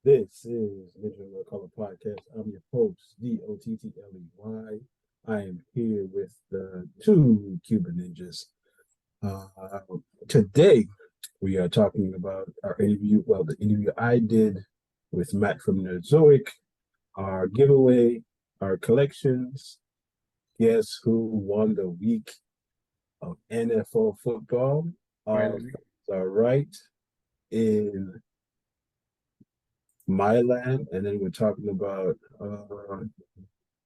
This is Nerdzoic Color Podcast. I'm your host, Dottley. I am here with the two Cuban ninjas. Uh, Today, we are talking about our interview. Well, the interview I did with Matt from Nerdzoic, our giveaway, our collections. Guess who won the week of NFL football? All Finally. are right in my land, and then we're talking about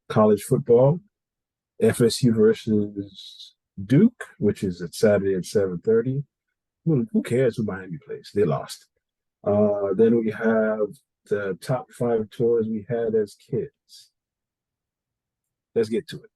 college football, FSU versus Duke, which is at Saturday at 7:30. Who cares who Miami plays? They lost. Then we have the top five tours we had as kids. Let's get to it.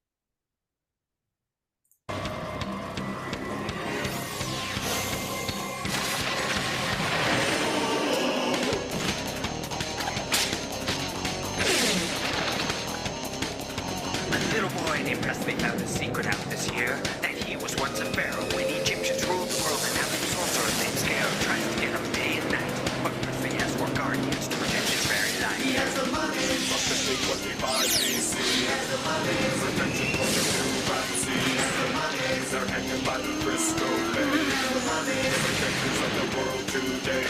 Named Presley found a secret out this year that he was once a pharaoh when Egyptians ruled the world, and now the sorcerer named Scare tries to get him day and night. But Presley has four guardians to protect his very life. He has the money. Officially 25 BC. He has the money. Protection from the new Nazi. He has the money. They're hanging by the Frisco Bay. He has the money. Protectors of the world today.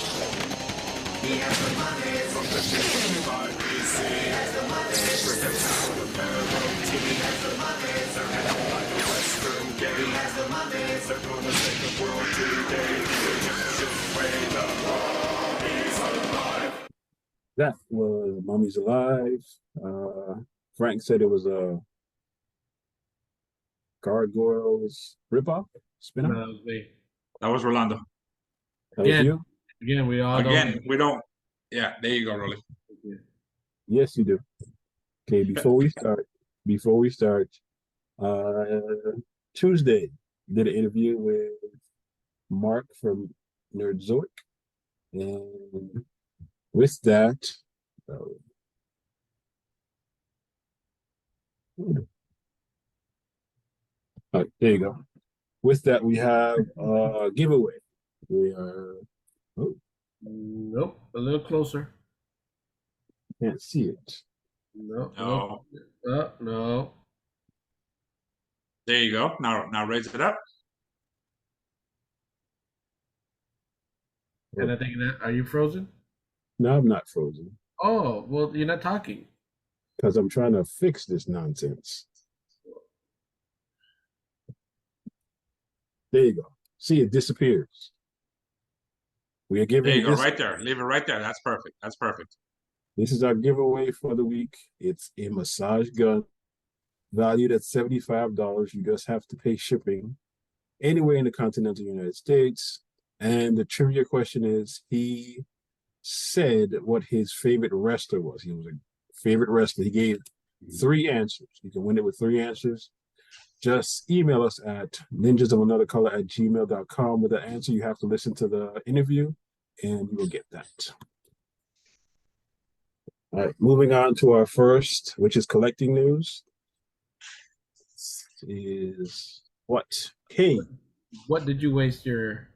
He has the money from the 25 BC. He has the money. Protection from the pharaoh team. He has the money. They're hanging by the Western Gate. He has the money. They're gonna save the world today. The Egyptians wait up. He's alive. That was Mummy's Alive. Frank said it was a Gargoyles ripoff, spin-off. That was me. That was Rolando. That was Again. you? Again, we all Again, we don't. Yeah, there you go, Rolly. Yes, you do. Okay, before we start, Tuesday did an interview with Mark from Nerdzoic, and with that, there you go. With that, we have a giveaway. We are. Oh, Nope, a little closer. can't see it. No. No. No. There you go. Now raise it up. And I think that, are you frozen? No, I'm not frozen Oh, well, you're not talking. because I'm trying to fix this nonsense. There you go. See, it disappears. We are There giving you go, this. right there. Leave it right there. That's perfect. That's perfect. This is our giveaway for the week. It's a massage gun valued at $75. You just have to pay shipping anywhere in the continental United States. And the trivia question is, he said what his favorite wrestler was. He was a favorite wrestler. He gave three answers. You can win it with three answers. Just email us at ninjasofanothercolor@gmail.com with the answer. You have to listen to the interview, and you will get that. All right, moving on to our first, which is collecting news. Is what? Hey, What did you waste your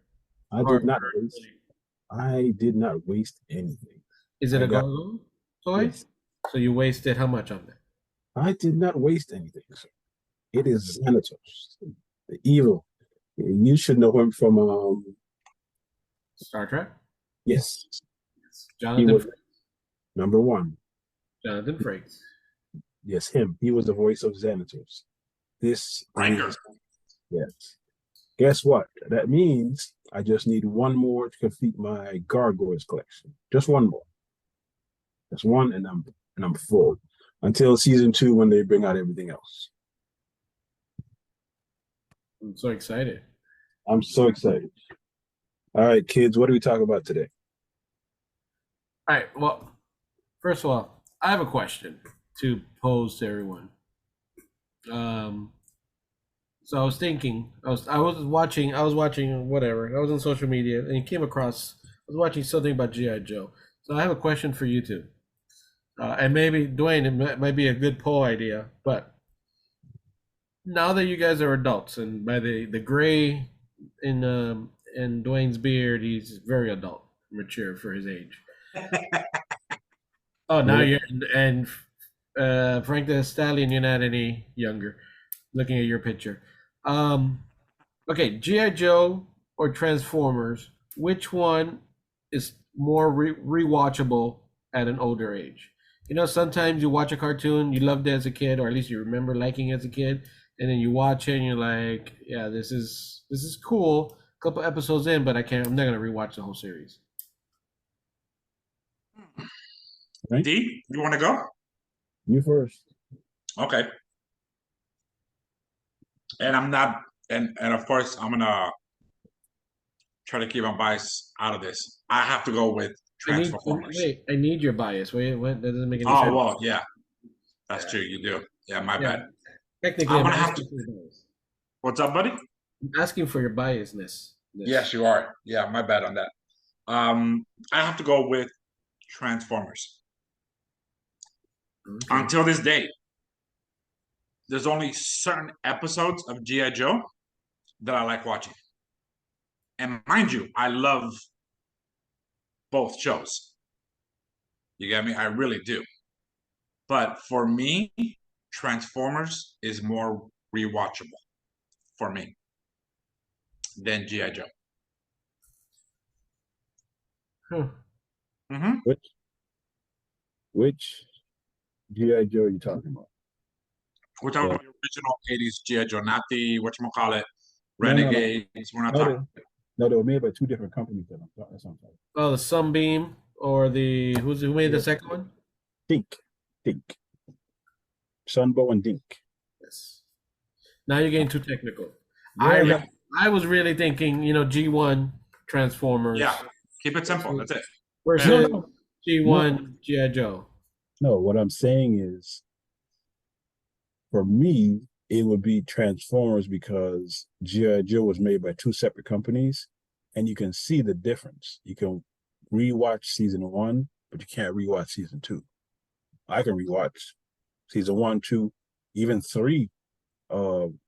I did not waste. I did not waste anything. Is it I a got- gargoyle toy? Yes. So you wasted how much on that? I did not waste anything, sir. It is Xanatos, the evil. You should know him from Star Trek? yes, he Jonathan was Frakes. number one. Jonathan Frakes. Yes, him. He was the voice of Xanatos. This Riker. yes. Guess what? That means I just need one more to complete my Gargoyles collection. Just one more. Just one, and I'm full until season 2 when they bring out everything else. I'm so excited. I'm so excited. All right, kids, what are we talking about today? All right. Well, first of all, I have a question to pose to everyone. So I was thinking, I was watching whatever. I was on social media and came across. I was watching something about GI Joe. So I have a question for you two, and maybe Dwayne, it might be a good poll idea. But now that you guys are adults, and by the gray in Dwayne's beard, he's very adult, mature for his age. Oh, now Well, you're and Frank the Stallion, you're not any younger. Looking at your picture. Okay, GI Joe or Transformers, which one is more rewatchable at an older age? You know, sometimes you watch a cartoon you loved it as a kid, or at least you remember liking it as a kid, and then you watch it and you're like, yeah, this is cool. A couple episodes in, but I'm not gonna rewatch the whole series. right? D, you want to go? You first. Okay. And I'm not, and of course, I'm gonna try to keep my bias out of this. I have to go with Transformers. I need your bias. Wait, what? That doesn't make any Oh sense. well, yeah, that's true. You do. Yeah, my Yeah, bad. technically, I'm I'm gonna have asking to. for your bias. What's up, buddy? I'm asking for your biasness. Yes, you are. Yeah, my bad on that. I have to go with Transformers. Okay. Until this day, there's only certain episodes of G.I. Joe that I like watching. And mind you, I love both shows. You get me? I really do. But for me, Transformers is more rewatchable for me than G.I. Joe. Huh. Mm-hmm. Which GI Joe are you talking about? We're talking about the original 80s G.I. Joe, not the whatchamacallit, No, no, no. Renegades. We're not No, talking. they were made by two different companies. That's what I'm talking about. Oh, the Sunbeam or who made the second one? Dink. Sunbow and Dink. Yes. Now you're getting too technical. Yeah. I was really thinking, G1 Transformers. Yeah, keep it simple. That's it. Versus No. G1 G.I. Joe. No, what I'm saying is, for me, it would be Transformers because G.I. Joe was made by two separate companies, and you can see the difference. You can rewatch season 1, but you can't rewatch season 2. I can rewatch season 1, 2, even 3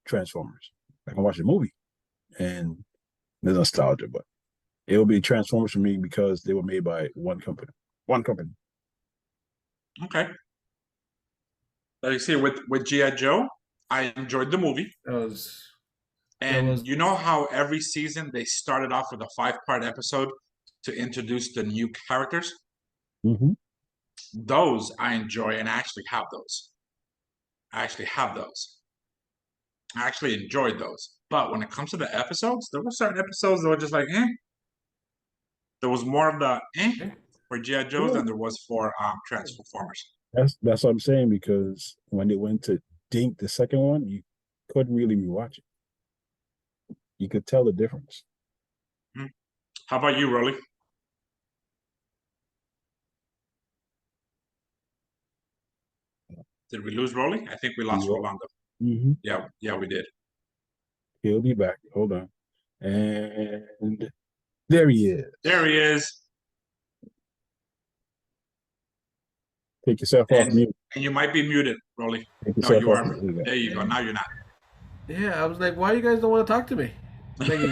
Transformers. I can watch the movie, and there's nostalgia, but it will be Transformers for me because they were made by one company. Okay. Like you see, with G.I. Joe, I enjoyed the movie. And you know how every season they started off with a 5-part episode to introduce the new characters? Mm-hmm. Those I enjoy, and I actually have those. I actually enjoyed those. But when it comes to the episodes, there were certain episodes that were just like, eh. There was more of the for G.I. Joe's than there was for Transformers. That's what I'm saying, because when they went to Dink, the second one, you couldn't really rewatch it. You could tell the difference. How about you, Rolly? Did we lose Rolly? I think we lost Rolando. Mm-hmm. Yeah, we did. He'll be back. Hold on. And there he is. There he is. Take yourself off mute. And you might be muted, Rolly. No, you are. There you go. Now you're not. Yeah, I was like, why you guys don't want to talk to me? Like, you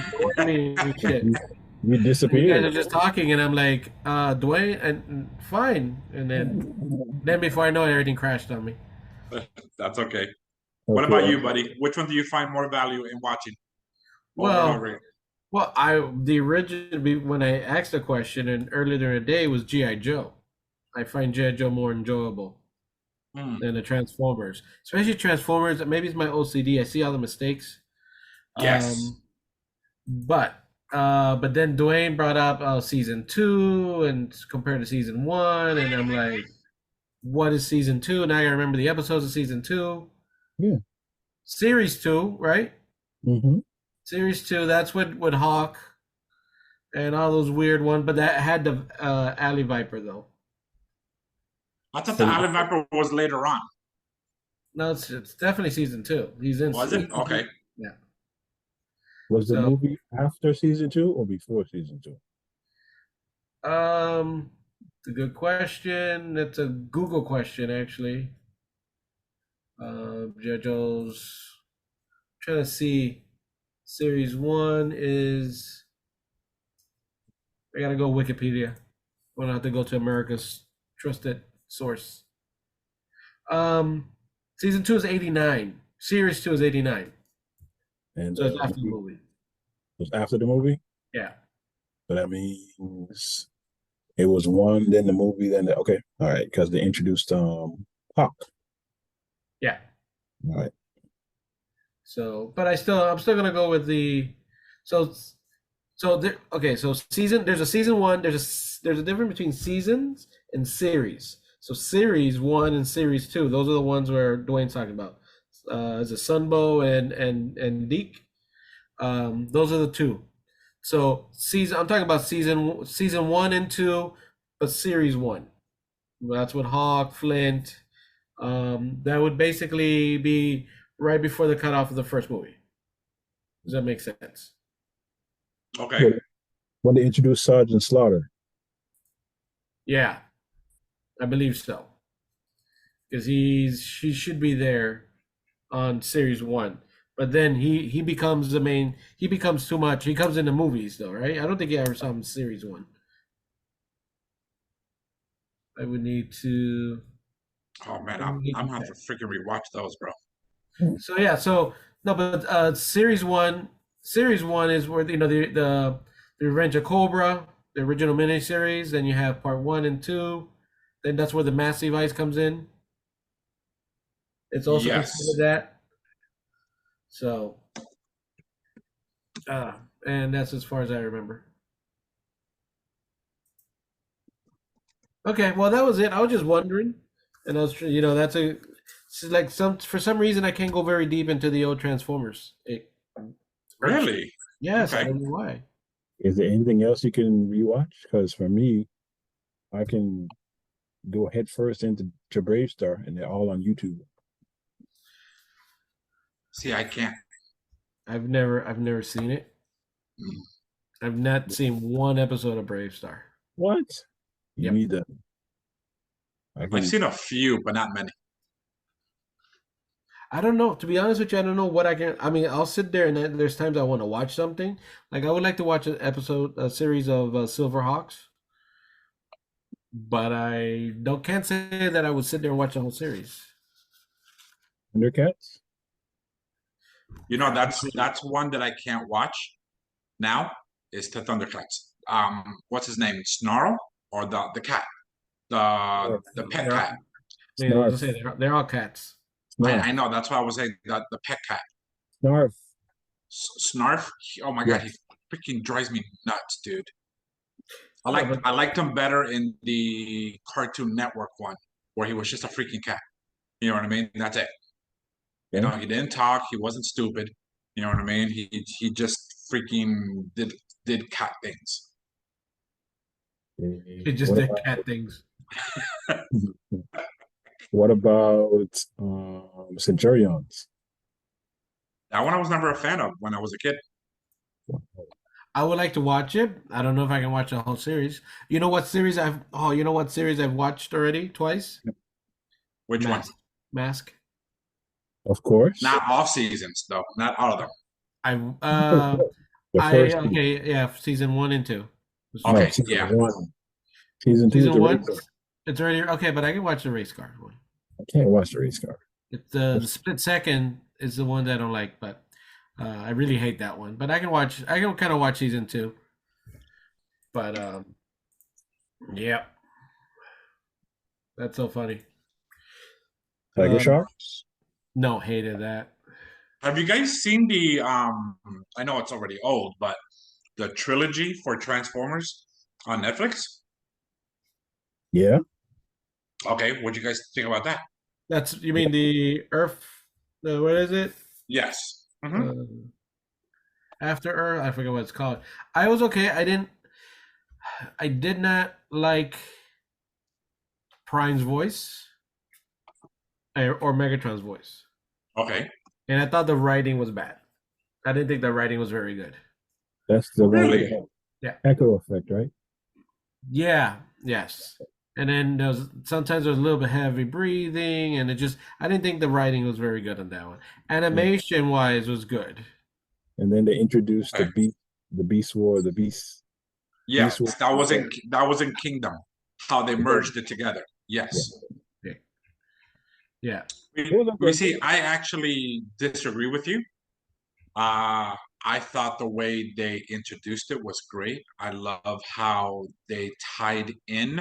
disappeared. You guys are just talking, and I'm like, Dwayne, and fine. And then before I know it, everything crashed on me. That's okay. What about you, buddy? Which one do you find more value in watching? The original, when I asked the question and earlier during the day, was G.I. Joe. I find G.I. Joe more enjoyable than the Transformers, especially Transformers. Maybe it's my OCD. I see all the mistakes. Yes. But then Dwayne brought up season 2 and compared to season 1, and I'm like, what is season 2? Now I remember the episodes of season 2. Yeah. Series 2, right? Mm-hmm. Series 2, that's with Hawk and all those weird ones, but that had the Alley Viper though. I thought the Alley Viper was later on. No, it's definitely season 2. He's in. Was it? Okay. Yeah. Was the movie after season 2 or before season 2? It's a good question. It's a Google question, actually. G.I. Joe's trying to see. Series 1 is. I gotta go Wikipedia. I'm gonna have to go to America's trusted source. Season 2 is 89. Series 2 is 89. And So it's after the movie. was after the movie. Yeah. So that means it was one, then the movie, then okay, all right, because they introduced Pac. Yeah. All right. So, but I'm still gonna go with the. So okay. So there's a season 1. There's a difference between seasons and series. So series 1 and series 2, those are the ones where Dwayne's talking about. Is it Sunbow and Deke? Those are the two. So I'm talking about season 1 and 2, but series 1. That's with Hawk, Flint. That would basically be right before the cutoff of the first movie. Does that make sense? Okay. When they introduced Sergeant Slaughter. Yeah, I believe so. Because he should be there on series 1, but then he becomes the main. He becomes too much. He comes in the movies though, right? I don't think you ever saw him in series 1. I would need to. Oh man, I'm gonna have to freaking rewatch those, bro. So yeah, so no, but series 1 is where the Revenge of Cobra, the original miniseries. Then you have part 1 and 2. Then that's where the Massive Ice comes in. It's also considered that. So, and that's as far as I remember. Okay, well that was it. I was just wondering, and I was, that's like for some reason I can't go very deep into the old Transformers. Really? Yes, Okay. I don't know why. Is there anything else you can rewatch? Because for me, I can go head first into Brave Star, and they're all on YouTube. See, I can't. I've never seen it. I've not seen one episode of Brave Star. What? You Yep. need that. I've seen a few, but not many. I don't know. To be honest with you, I don't know what I can. I mean, I'll sit there and there's times I want to watch something. Like I would like to watch a series of Silverhawks, but I can't say that I would sit there and watch the whole series. Thundercats? You know, that's one that I can't watch now. Is the Thundercats. What's his name? Snarl or the cat? The pet cat. I mean, I was gonna say they're all cats. I know. That's why I was saying the pet cat. Snarf. Snarf. Oh my god, he freaking drives me nuts, dude. I liked him better in the Cartoon Network one, where he was just a freaking cat. You know what I mean? That's it. You know, he didn't talk. He wasn't stupid. You know what I mean? He just freaking did cat things. He just did cat things. What about Centurions? That one I was never a fan of when I was a kid. I would like to watch it. I don't know if I can watch the whole series. You know what series I've watched already twice? Which one? Mask. Of course. Not all seasons though. Not all of them. Season 1 and 2. Okay, season 1. Season 2 Season 1. It's already okay, but I can watch the race car one. I can't watch the race car. It's the split second is the one that I don't like, but I really hate that one. But I can kind of watch season 2. But yeah, that's so funny. Tiger Sharks? No, hated that. Have you guys seen the I know it's already old, but the trilogy for Transformers on Netflix? Yeah. Okay, what do you guys think about that? You mean the Earth? What is it? Yes. After Earth, I forget what it's called. I was okay. I did not like Prime's voice or Megatron's voice. Okay. And I thought the writing was bad. I didn't think the writing was very good. That's the really? Echo effect, right? Yeah. Yes. And then sometimes there's a little bit heavy breathing, and I didn't think the writing was very good on that one. Animation wise was good. And then they introduced Okay. the Beast War, Yes, Beast War. that was in Kingdom, how they merged it together. Yeah. Yes. Yeah. Yeah. It was We okay. see, I actually disagree with you. I thought the way they introduced it was great. I love how they tied in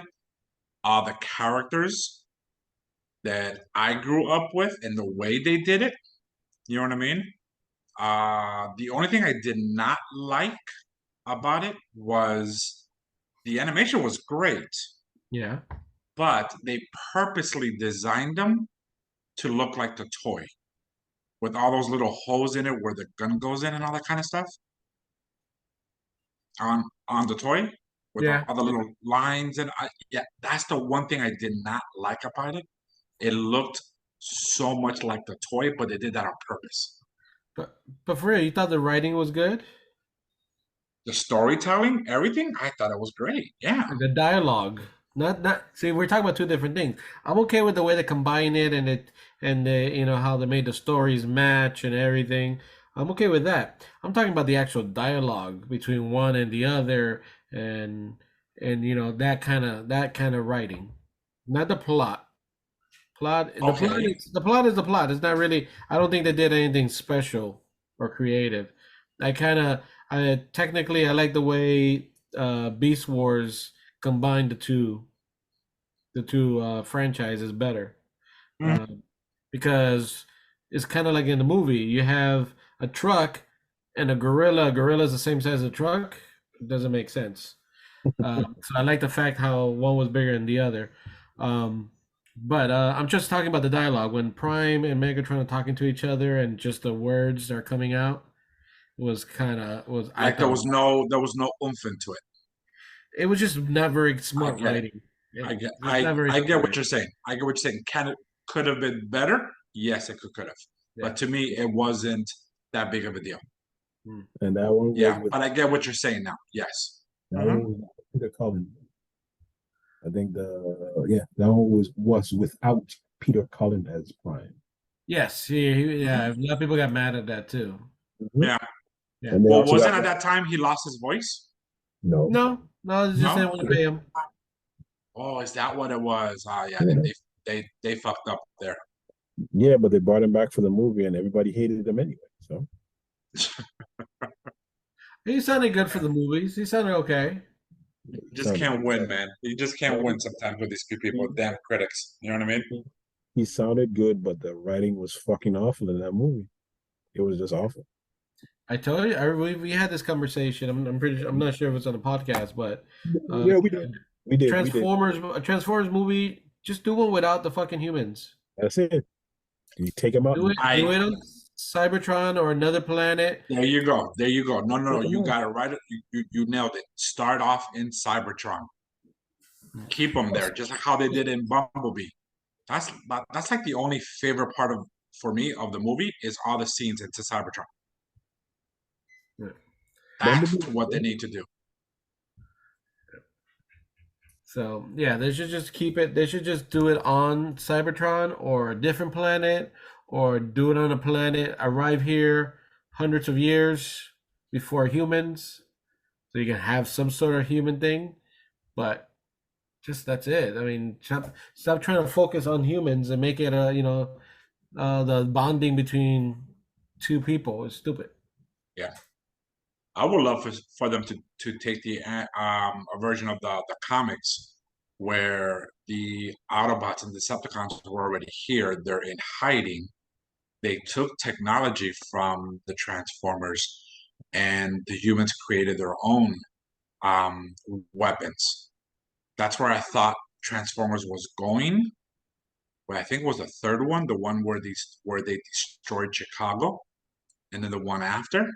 all the characters that I grew up with and the way they did it. You know what I mean? The only thing I did not like about it was the animation was great, Yeah. but they purposely designed them to look like the toy with all those little holes in it where the gun goes in and all that kind of stuff on the toy with Yeah. all the little lines and yeah, that's the one thing I did not like about it. It looked so much like the toy, but they did that on purpose. But for real, you thought the writing was good? The storytelling, everything, I thought it was great. Yeah. The dialogue. Not see, we're talking about two different things. I'm okay with the way they combine it and how they made the stories match and everything. I'm okay with that. I'm talking about the actual dialogue between one and the other and that kind of writing. Not the plot. Okay. The plot is the plot. It's not really. I don't think they did anything special or creative. I technically I like the way Beast Wars combined the two franchises better, Mm, uh, because it's kind of like in the movie. You have a truck and a gorilla. A gorilla is the same size as a truck. It doesn't make sense. So I like the fact how one was bigger than the other. But I'm just talking about the dialogue when Prime and Megatron are talking to each other and just the words are coming out was kind of was I like thought there was no oomph into it. it was just not very I smart get it. writing. I get It's not very I get smart what writing. you're saying. I get what you're saying. Can it could have been better? Yes, it could have. Yeah. But to me, it wasn't that big of a deal. Mm. And that one was Yeah, with but I get what you're saying now. Yes. that Hmm. one was Peter Cullen. I think that one was without Peter Cullen as Prime. Yes, yeah. A lot of people got mad at that too. Mhm. Yeah. Yeah. And they Well, also wasn't got at that time he lost his voice? no. No, it's just they No. want to pay him. Oh, is that what it was? Oh, yeah. Yeah. They fucked up there. Yeah, but they brought him back for the movie, and everybody hated him anyway. So He sounded good for the movies. He sounded okay. You he just sounded can't win, man. You just can't win sometimes with these people, damn critics. You know what I mean? he sounded good, but the writing was fucking awful in that movie. It was just awful. I told you, we had this conversation. I'm pretty sure, I'm not sure if it's on the podcast, but uh, Yeah, we did. We did. A Transformers movie, just do one without the fucking humans. That's it. You take him out. Do it on Cybertron or another planet. There you go. There you go. No, no, no. Take him You out. got it right. You nailed it. Start off in Cybertron. Keep them there, just like how they did in Bumblebee. That's like the only favorite part of for me of the movie is all the scenes into Cybertron. Yeah. That's Bumblebee. what they need to do. So yeah, they should just keep it. They should just do it on Cybertron or a different planet, or do it on a planet. Arrive here hundreds of years before humans, so you can have some sort of human thing. But just that's it. I mean, stop trying to focus on humans and make it the bonding between two people is stupid. Yeah, I would love for them to take the a version of the comics where the Autobots and Decepticons were already here. They're in hiding. They took technology from the Transformers, and the humans created their own um, weapons. That's where I thought Transformers was going. But I think it was the third one, the one where they destroyed Chicago, and then the one after.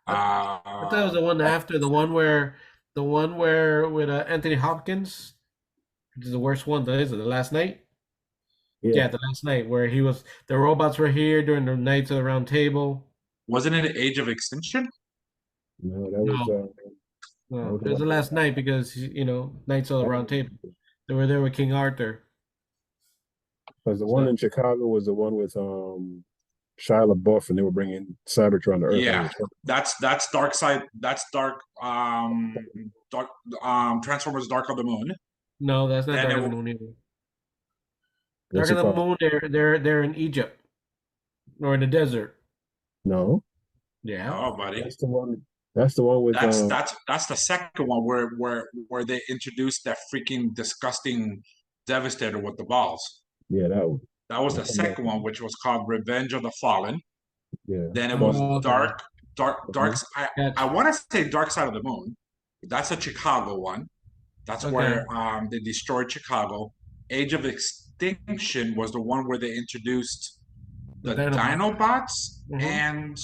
I, I thought it was the one after the one where with Anthony Hopkins, which is the worst one. That is it, the last night. Yeah. Yeah, the last night where the robots were here during the Knights of the Round Table. Wasn't it Age of Extinction? No, No, that no, was it was the last night because Knights of the Round Table. They were there with King Arthur. Because the one in Chicago was the one with Shia LaBeouf, and they were bringing Cybertron to Earth. Yeah, that's Dark Side. That's Dark Transformers: Dark of the Moon. No, that's not Then Dark it of the will- Moon either. What's Dark of it the called? Moon, they're in Egypt or in the desert. No, Yeah. Oh, buddy. that's the one. That's the one with That's the second one where they introduced that freaking disgusting Devastator with the balls. yeah, that one. That was the That's another second one. one, which was called Revenge of the Fallen. Yeah. Then it was Oh, okay. Dark. I Gotcha. want to say Dark Side of the Moon. That's a Chicago one. That's Okay. where they destroyed Chicago. Age of Extinction was the one where they introduced The the Dinobots. Dinobots Mhm. and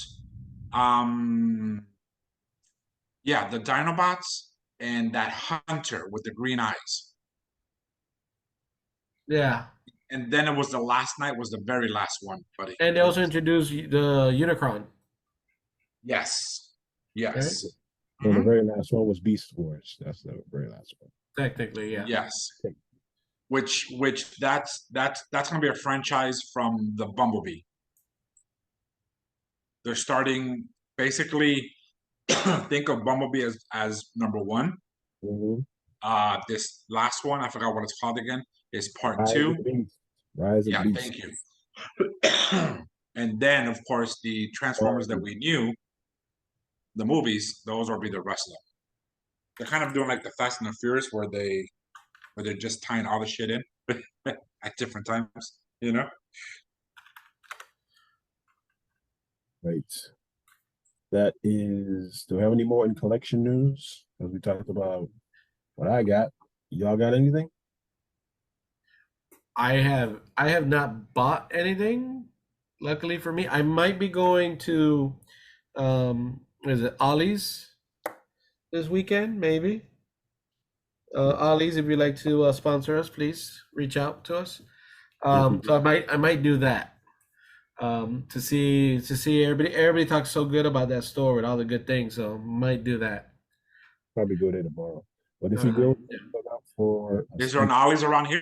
um yeah, the Dinobots and that hunter with the green eyes. Yeah. And then it was the last night was the very last one, buddy. And they also introduced the Unicron, Yes. right? Yes. So the Mhm. very last one was Beast Wars. That's the very last one. Technically, yeah. Yes. Which that's gonna be a franchise from the Bumblebee. They're starting basically think of Bumblebee as number one. Mm-hmm. This last one, I forgot what it's called again, is part Rise two. of Beast. Rise of Yeah, Beast. thank you. And then, of course, the Transformers that we knew, the movies, those will be the rest of them. They're kind of doing like the Fast and the Furious, where they're just tying all the shit in at different times. You know. Right. That is. Do we have any more in collection news? As we talked about what I got. Y'all got anything? I have not bought anything. Luckily for me, I might be going to is it Ollie's this weekend, maybe. Ollie's, if you'd like to sponsor us, please reach out to us. So I might do that. To see everybody talks so good about that store with all the good things, so might do that. Probably go there tomorrow. But if you go, look out for. Is there an Ollie's around here?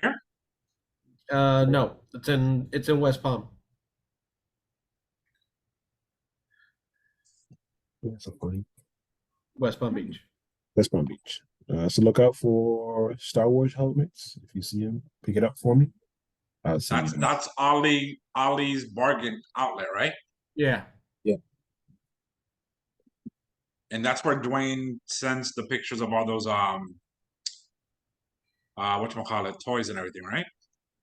No, it's in West Palm. That's so funny. West Palm Beach. West Palm Beach. So look out for Star Wars helmets. If you see them, pick it up for me. That's Ollie's bargain outlet, right? Yeah. Yeah. And that's where Dwayne sends the pictures of all those whatchamacallit, toys and everything, right?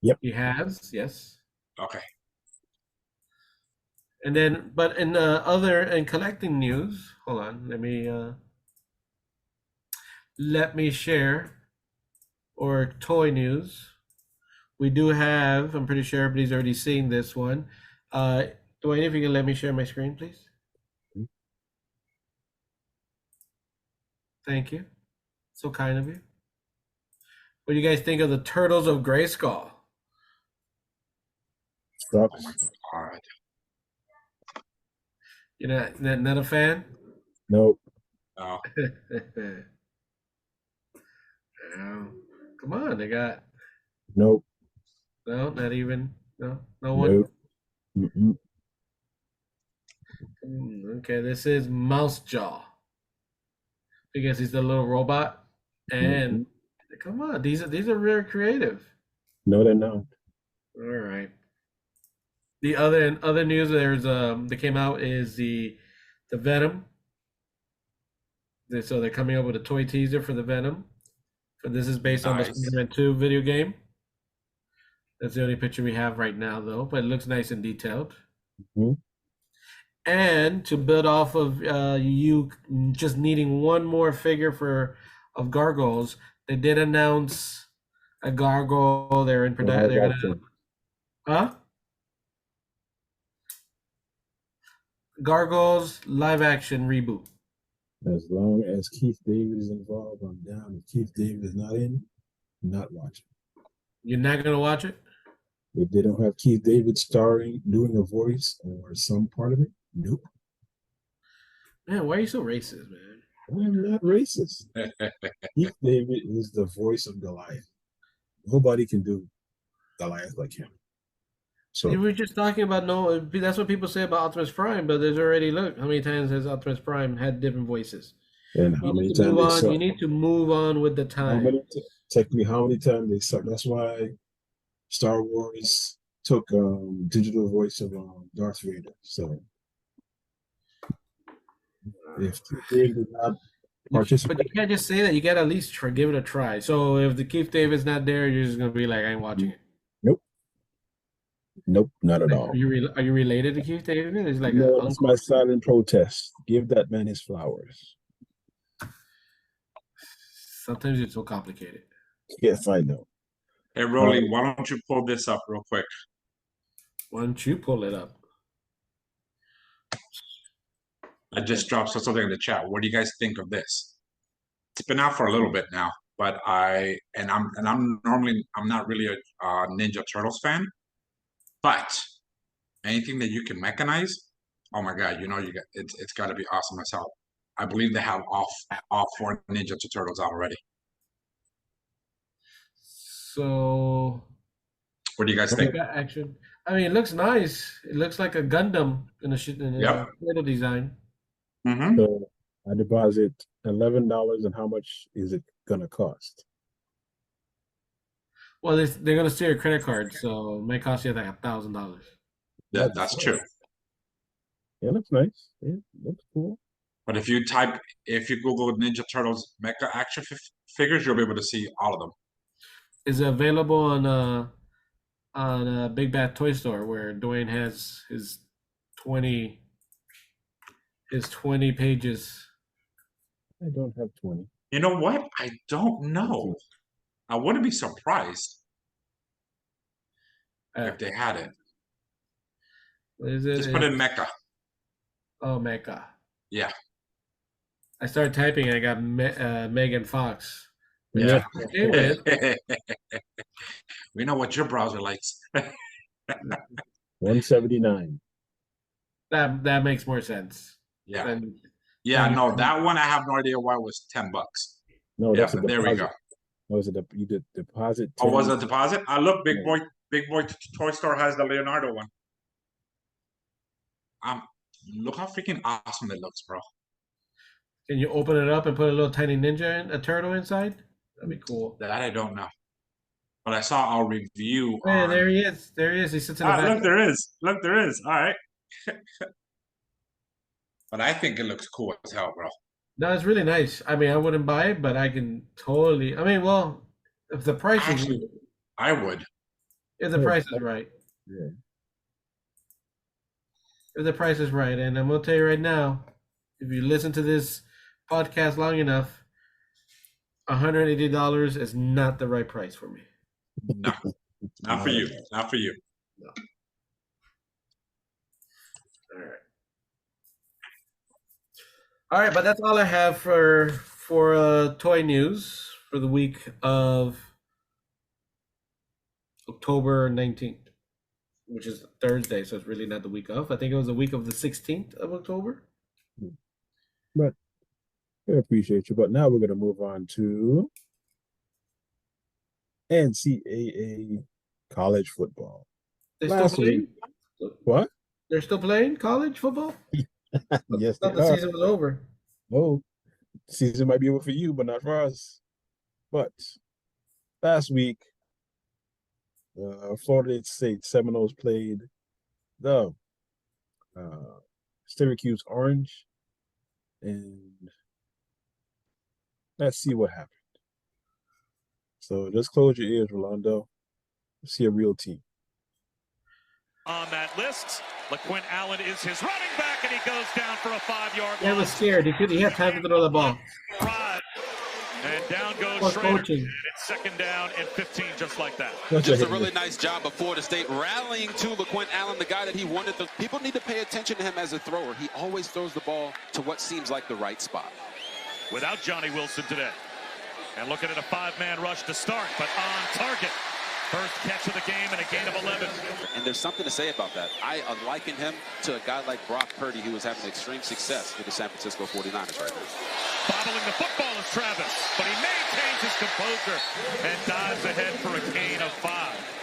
Yep. He has, yes. Okay. And then, but in collecting news, hold on, let me share, or toy news. We do have, I'm pretty sure everybody's already seen this one. Dwayne, if you can let me share my screen, please. Thank you. So kind of you. What do you guys think of the Turtles of Grayskull? Oh my God. You're not a fan? Nope. Oh. Come on, they got Nope. no, not even no one. Nope. Mm-mm. Okay, this is Mouse Jaw because he's the little robot, and come on, these are very creative. No, they're not. All right. The other news that came out is the Venom. So they're coming up with a toy teaser for the Venom. So this is based on the Spider-Man 2 video game. That's the only picture we have right now, though, but it looks nice and detailed. Mm-hmm. And to build off of you just needing one more figure of Gargoyles, they did announce a Gargoyle. They're in production. They're gonna, huh? Gargoyles live action reboot. As long as Keith David is involved, I'm down. If Keith David is not in, I'm not watching. You're not gonna watch it? If they don't have Keith David starring, doing a voice or some part of it, nope. Man, why are you so racist, man? I'm not racist. Keith David is the voice of Goliath. Nobody can do Goliath like him. So We were just talking about that's what people say about Optimus Prime, but there's already look how many times has Optimus Prime had different voices. and how many times they suck. You need to move on with the time. Technically, how many times they suck. That's why Star Wars took digital voice of Darth Vader. So if they did not participate, but you can't just say that. You gotta at least give it a try. So if the Keith David's not there, you're just gonna be like, I ain't watching it. Nope, not at all. Are you related to Keith David? It's like no, it's my silent protest. Give that man his flowers. Sometimes it's so complicated. Yes, I know. Hey, Rolly, why don't you pull this up real quick? Why don't you pull it up? I just dropped something in the chat. What do you guys think of this? It's been out for a little bit now, but I'm not really a Ninja Turtles fan, but anything that you can mechanize, oh my god, you got it's got to be awesome as hell. I believe they have all 4 Ninja Turtles out already. So, what do you guys think? Action. I mean, it looks nice. It looks like a Gundam in a little design. Mm-hmm. So I deposit $11, and how much is it gonna cost? Well, they're gonna steal your credit card, so it may cost you like $1,000. That's true. Yeah, it looks nice. Yeah, it looks cool. But if you Google Ninja Turtles Mecha action figures, you'll be able to see all of them. Is it available on Big Bad Toy Store where Dwayne has his 20 pages? I don't have 20. You know what? I don't know. I wouldn't be surprised if they had it. What is it? Just put in Mecha. Oh, Mecha. Yeah. I started typing. I got Megan Fox. Yeah. We know what your browser likes. $179. That makes more sense. Yeah. No, that one I have no idea why it was $10. No, that's but there we go. Was it you did deposit? 10. Oh, was it a deposit? Look, Big Boy Toy Store has the Leonardo one. Look how freaking awesome it looks, bro. Can you open it up and put a little tiny a turtle inside? That'd be cool. That I don't know. But I saw a review. Hey, there he is. He sits in the back. Look, there is. All right. But I think it looks cool as hell, bro. No, it's really nice. I mean, I wouldn't buy it, but I can totally. I mean, well, if the price is, I would. If the price is right. Yeah. If the price is right, and I'm gonna tell you right now, if you listen to this podcast long enough, $180 is not the right price for me. No, not for you. Not for you. No. All right, but that's all I have for toy news for the week of October 19th, which is Thursday, so it's really not the week of. I think it was the week of the 16th of October. But I appreciate you. But now we're going to move on to NCAA college football. They're still playing? What? They're still playing college football? Yes, I thought the season was over. Oh, season might be over for you, but not for us. But last week, Florida State Seminoles played the Syracuse Orange, and let's see what happened. So just close your ears, Rolando. See a real team. On that list, LaQuint Allen is his running back, and he goes down for a 5-yard loss. He was scared. He had time to throw the ball. And down goes Schrader. It's 2nd down and 15, just like that. Just a really nice job of Florida State rallying to LaQuint Allen, the guy that he wanted. People need to pay attention to him as a thrower. He always throws the ball to what seems like the right spot. Without Johnny Wilson today. And looking at a 5-man rush to start, but on target. First catch of the game and a gain of 11. And there's something to say about that. I liken him to a guy like Brock Purdy, who was having extreme success with the San Francisco 49ers right now. Bobbling the football is Travis, but he maintains his composure and dives ahead for a gain of 5.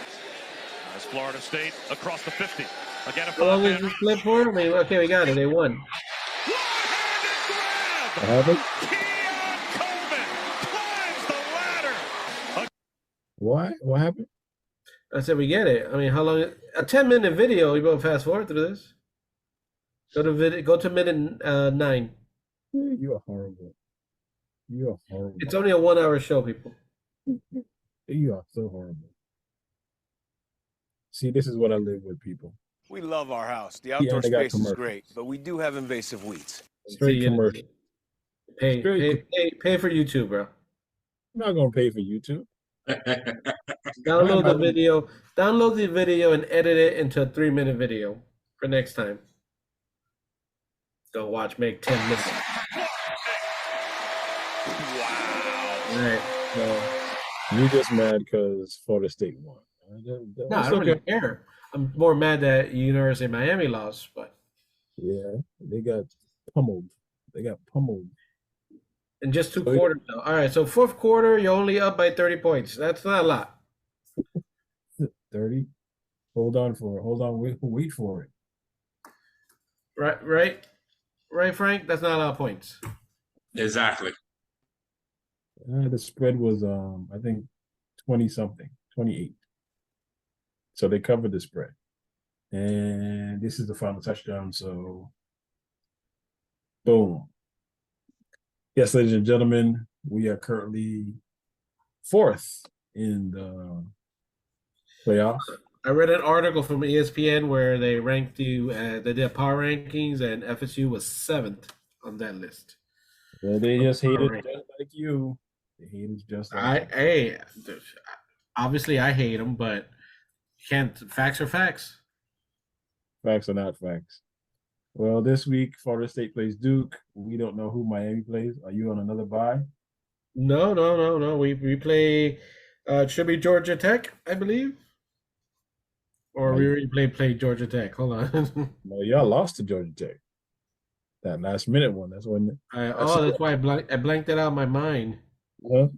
As Florida State across the 50. Again, a How long is 5-man this clip for? I mean, okay, we got it. They won. one-handed grab. What happened? Keon Coleman climbs the ladder. Why? What happened? I said we get it. I mean, how long? A 10-minute video. You better fast forward through this. Go to minute 9. You are horrible. You are horrible. It's only a 1-hour show, people. You are so horrible. See, this is what I live with, people. We love our house. The Yeah, outdoor they got space is commercials. great, but we do have invasive weeds. Straight See, commercial. Pay for YouTube, bro. I'm not gonna pay for YouTube. Download the video. Download the video and edit it into a 3-minute video for next time. Don't watch. Make 10 minutes. All right. So, You just mad because Florida State won. no, I don't really care. I'm more mad that University of Miami lost, but Yeah, they got pummeled. They got pummeled. in just 2 So you- quarters. Though. All right. So fourth quarter, you're only up by 30 points. That's not a lot. 30. Hold on for it. Hold on. Wait for it. Right, Frank. That's not a lot of points. Exactly. The spread was I think 20 something, 28. So they covered the spread. And this is the final touchdown. So boom. Yes, ladies and gentlemen, we are currently 4th in the playoffs. I read an article from ESPN where they ranked you. They did power rankings, and FSU was 7th on that list. Well, they just hated Alright. just like you. They hated just like Obviously I hate them, but can't. Facts are facts. Facts are not facts. Well, this week Florida State plays Duke. We don't know who Miami plays. Are you on another bye? No. We play. It should be Georgia Tech, I believe. Or we already played Georgia Tech. Hold on. No, y'all lost to Georgia Tech. That last minute one. That's when. That's why I blanked it out of my mind. Huh?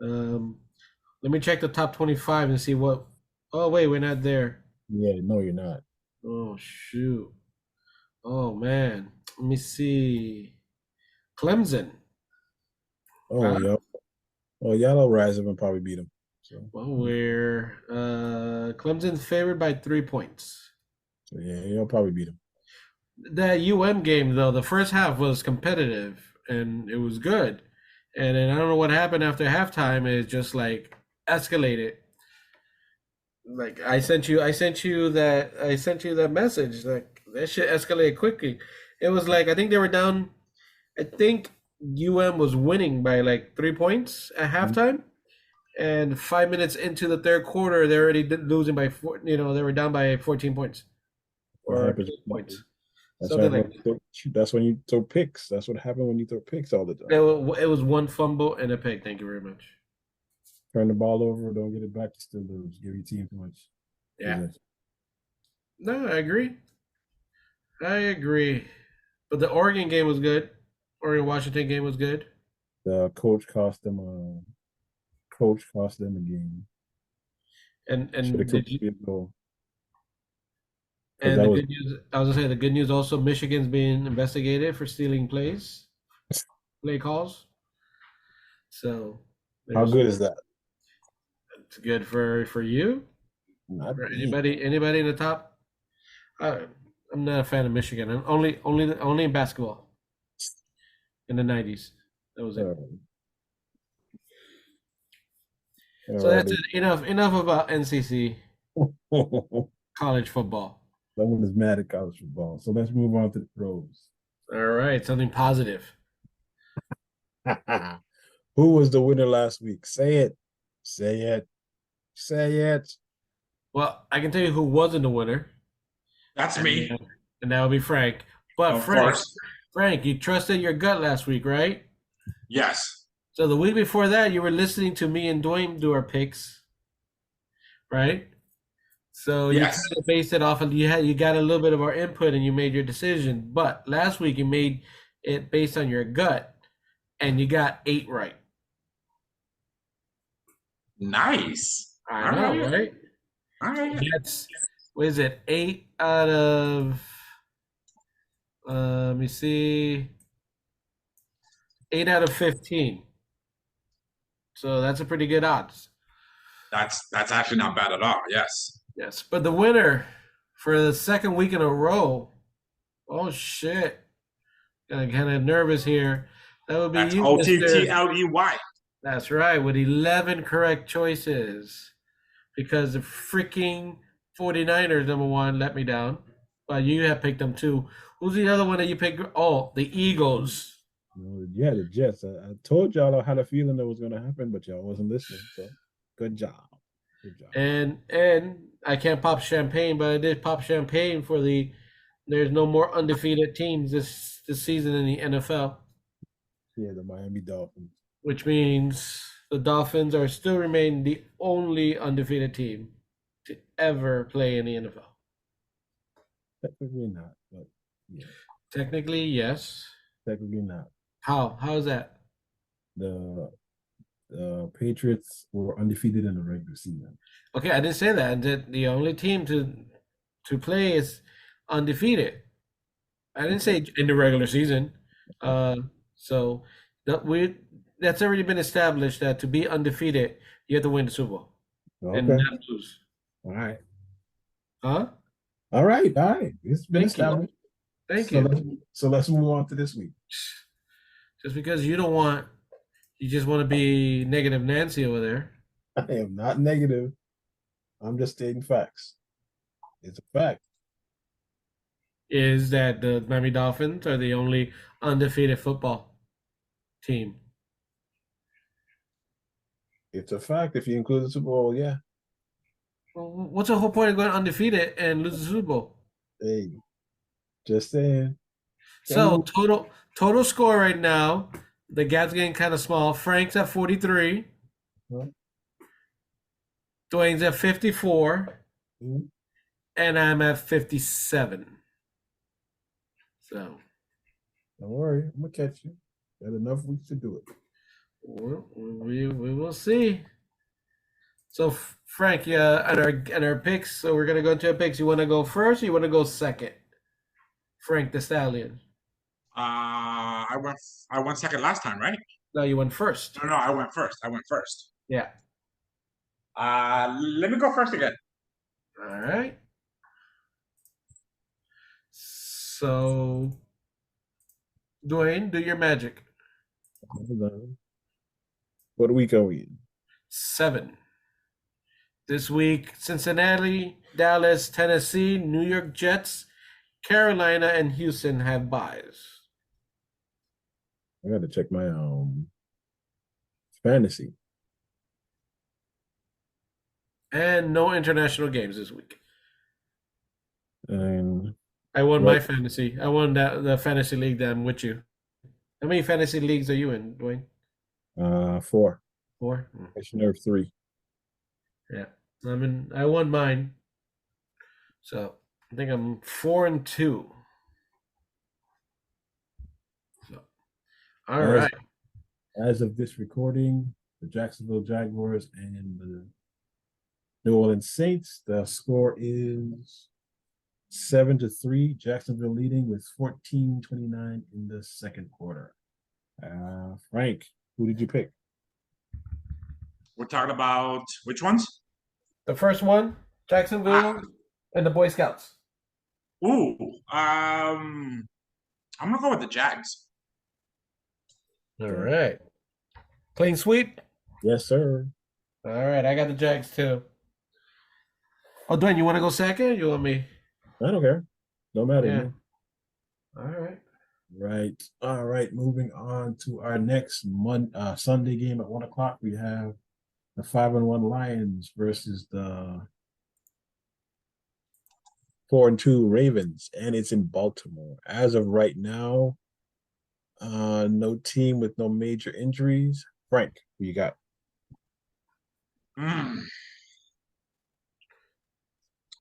Let me check the top 25 and see what. Oh wait, we're not there. Yeah, no, you're not. Oh shoot. Oh man. Let me see. Clemson. Oh, y'all will rise up and probably beat them. So Well, we're Clemson's favored by 3 points. yeah, you'll probably beat them. That UM game though, the first half was competitive and it was good. And then I don't know what happened after halftime. It just like escalated. Like I sent you that message. Like that shit escalated quickly. It was like I think they were down. I think UM was winning by like 3 points at halftime, and 5 minutes into the third quarter, they're already losing by 4. They were down by 14 points What or happens- 8 points. That's, Something why like that's when you throw picks. That's what happened when you throw picks all the time. It was one fumble and a pick. Thank you very much. Turn the ball over, don't get it back, you still lose. Give your team too much. Yeah. possession. No, I agree. But the Oregon game was good. Oregon-Washington game was good. The coach cost them a game. And Should have did took you- field goal. and that the was- good news, I was gonna say the good news also, Michigan's being investigated for stealing play calls. So How good is that? It's good for you. Not For me. anybody in the top. I'm not a fan of Michigan. I'm only in basketball. In the 90s, that was it. So that's it. Enough about NCC college football. Someone is mad at college football. So let's move on to the pros. All right, something positive. Who was the winner last week? Say it. Say it. Say it. Well, I can tell you who wasn't the winner, That's me. and that would be Frank. But Of Frank, course. Frank, you trusted your gut last week, right? Yes. So the week before that, you were listening to me and Dwayne do our picks, right? So you Yes. kind of based it off of you got a little bit of our input and you made your decision. But last week you made it based on your gut, and you got 8 right. Nice. I know, right? All right. That's, what is it? 8 out of, let me see, 8 out of 15. So that's a pretty good odds. That's actually not bad at all. Yes. Yes, but the winner for the second week in a row, oh shit, kind of nervous here. That would be That's you, Mr. OTTLEY. That's right, with 11 correct choices, because the freaking 49ers, number one, let me down. But you have picked them too. Who's the other one that you picked? Oh, the Eagles. Yeah, the Jets. I told y'all I had a feeling that was going to happen, but y'all wasn't listening. So, good job. Good job. And I can't pop champagne, but I did pop champagne for the. There's no more undefeated teams this season in the NFL. Yeah, the Miami Dolphins. Which means the Dolphins are still remain the only undefeated team to ever play in the NFL. Technically not, but yeah. Technically, yes. Technically not. How? How is that? The Patriots were undefeated in the regular season. Okay, I didn't say that. The only team to play is undefeated. I didn't say in the regular season. So that's already been established that to be undefeated, you have to win the Super Bowl and Okay. not lose. All right. Huh? All right. It's been established. Thank you. So let's move on to this week. Just because you just want to be negative Nancy over there. I am not negative. I'm just stating facts. It's a fact. Is that the Miami Dolphins are the only undefeated football team? It's a fact. If you include the Super Bowl, yeah. Well, what's the whole point of going undefeated and lose the Super Bowl? Hey, just saying. So total score right now, the gap's getting kind of small. Frank's at 43. Huh? Dwayne's at 54. Mhm. And I'm at 57. So Don't worry, I'm gonna catch you. Got enough weeks to do it. we will see. So Frank, at our picks. So we're gonna go into our picks. You want to go first, or you want to go second? Frank the Stallion. I went second last time, right? No, you went first. No, I went first. Yeah. Let me go first again. All right. So, Dwayne, do your magic. What week are we in? 7. This week, Cincinnati, Dallas, Tennessee, New York Jets, Carolina, and Houston have byes. I got to check my fantasy. And no international games this week. And I won my fantasy. I won the fantasy league that I'm with you. How many fantasy leagues are you in, Dwayne? 4. 4? I should have 3. Yeah. I won mine. So I think I'm 4-2. So all right. As of this recording, the Jacksonville Jaguars and the New Orleans Saints, the score is 7-3. Jacksonville leading with 14:29 in the second quarter. Frank, who did you pick? We're talking about which ones? The first one, Jacksonville and the Boy Scouts. Ooh, I'm gonna go with the Jags. All right. Clean sweep? Yes, sir. All right, I got the Jags too. Oh, Dwayne, you want to go second? You want me? I don't care. Don't matter. Yeah. Man. All right. Right. All right. Moving on to our next Sunday game at 1:00. We have the 5-1 Lions versus the 4-2 Ravens, and it's in Baltimore. As of right now, no team with no major injuries. Frank, who you got?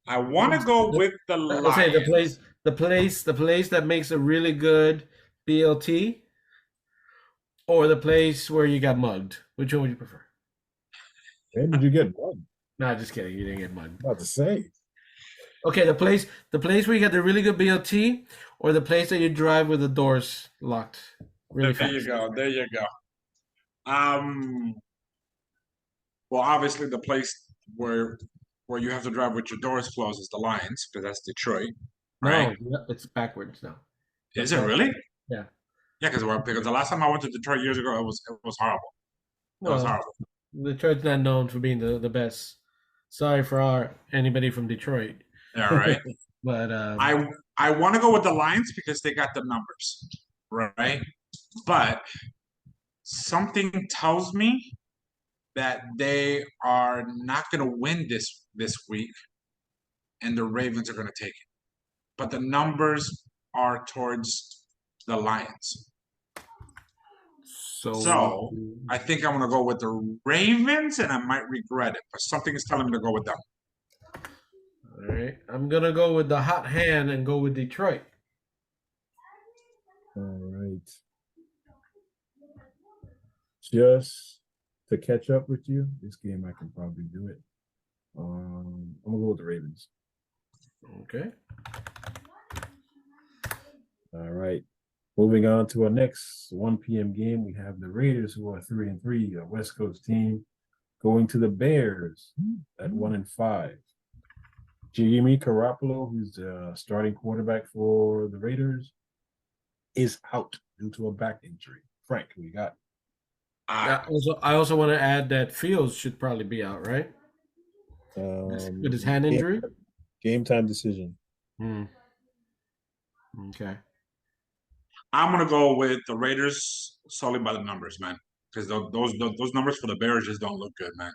I want to go with the Lions. Say the place that makes a really good BLT. or the place where you got mugged? Which one would you prefer? When did you get one? No, just kidding. You didn't get mugged. About to say. Okay, the place where you got the really good BLT, or the place that you drive with the doors locked really There fast. you go. There you go. Well, obviously the place where you have to drive with your doors closed is the Lions, because that's Detroit, right? No, it's backwards now. Is it really? Yeah. Yeah, because the last time I went to Detroit years ago, it was horrible. It was Well, horrible. Detroit's not known for being the best. Sorry for anybody from Detroit, Yeah, right. but I want to go with the Lions because they got the numbers, right? But something tells me that they are not going to win this week, and the Ravens are going to take it. But the numbers are towards the Lions. So I think I'm going to go with the Ravens, and I might regret it, but something is telling me to go with them. all right, I'm gonna go with the hot hand and go with Detroit. All right. Just to catch up with you, this game I can probably do it. I'm gonna go with the Ravens. Okay. All right. Moving on to our next 1 p.m. game, we have the Raiders, who are 3-3, a West Coast team, going to the Bears at 1-5. Jimmy Garoppolo, who's the starting quarterback for the Raiders, is out due to a back injury. Frank, who you got? I also want to add that Fields should probably be out, right? With his hand injury. Game time decision. Okay. I'm going to go with the Raiders solely by the numbers, man, because those numbers for the Bears just don't look good, man.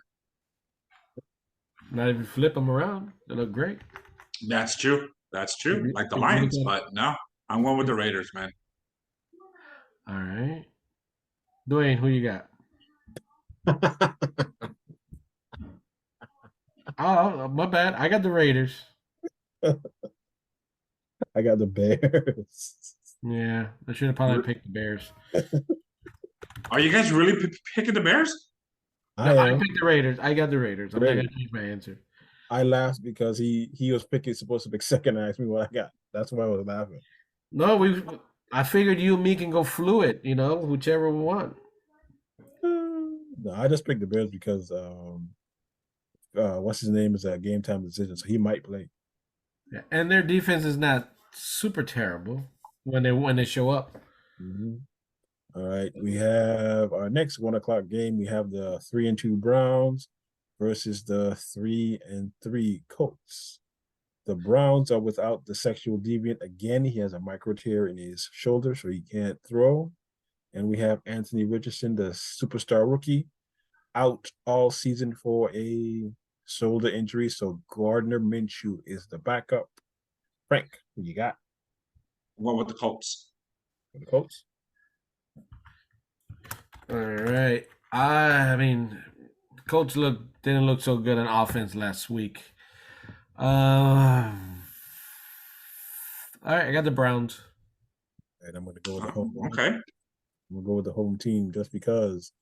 Not if you flip them around, they look great. That's true. That's true. Like the Lions, but no, I'm going with the Raiders, man. All right. Dwayne, who you got? Oh, my bad. I got the Raiders. I got the Bears. Yeah, I should have probably picked the Bears. Are you guys really picking the Bears? I picked the Raiders. I got the Raiders. I'm not going to change my answer. I laughed because he was supposed to pick second and asked me what I got. That's why I was laughing. No, I figured you and me can go fluid, whichever we want. No, I just picked the Bears because what's his name is a game time decision, so he might play. Yeah, and their defense is not super terrible when they show up. Mm-hmm. All right, we have our next 1 o'clock game. We have the 3-2 Browns versus the 3-3 Colts. The Browns are without the sexual deviant again. He has a micro tear in his shoulder, so he can't throw. And we have Anthony Richardson, the superstar rookie, out all season for a shoulder injury. So Gardner Minshew is the backup. Frank, who you got? What with the Colts? The Colts. All right. I mean, Colts didn't look so good on offense last week. All right, I got the Browns. And I'm going to go with the home. Okay. I'm going to go with the home team just because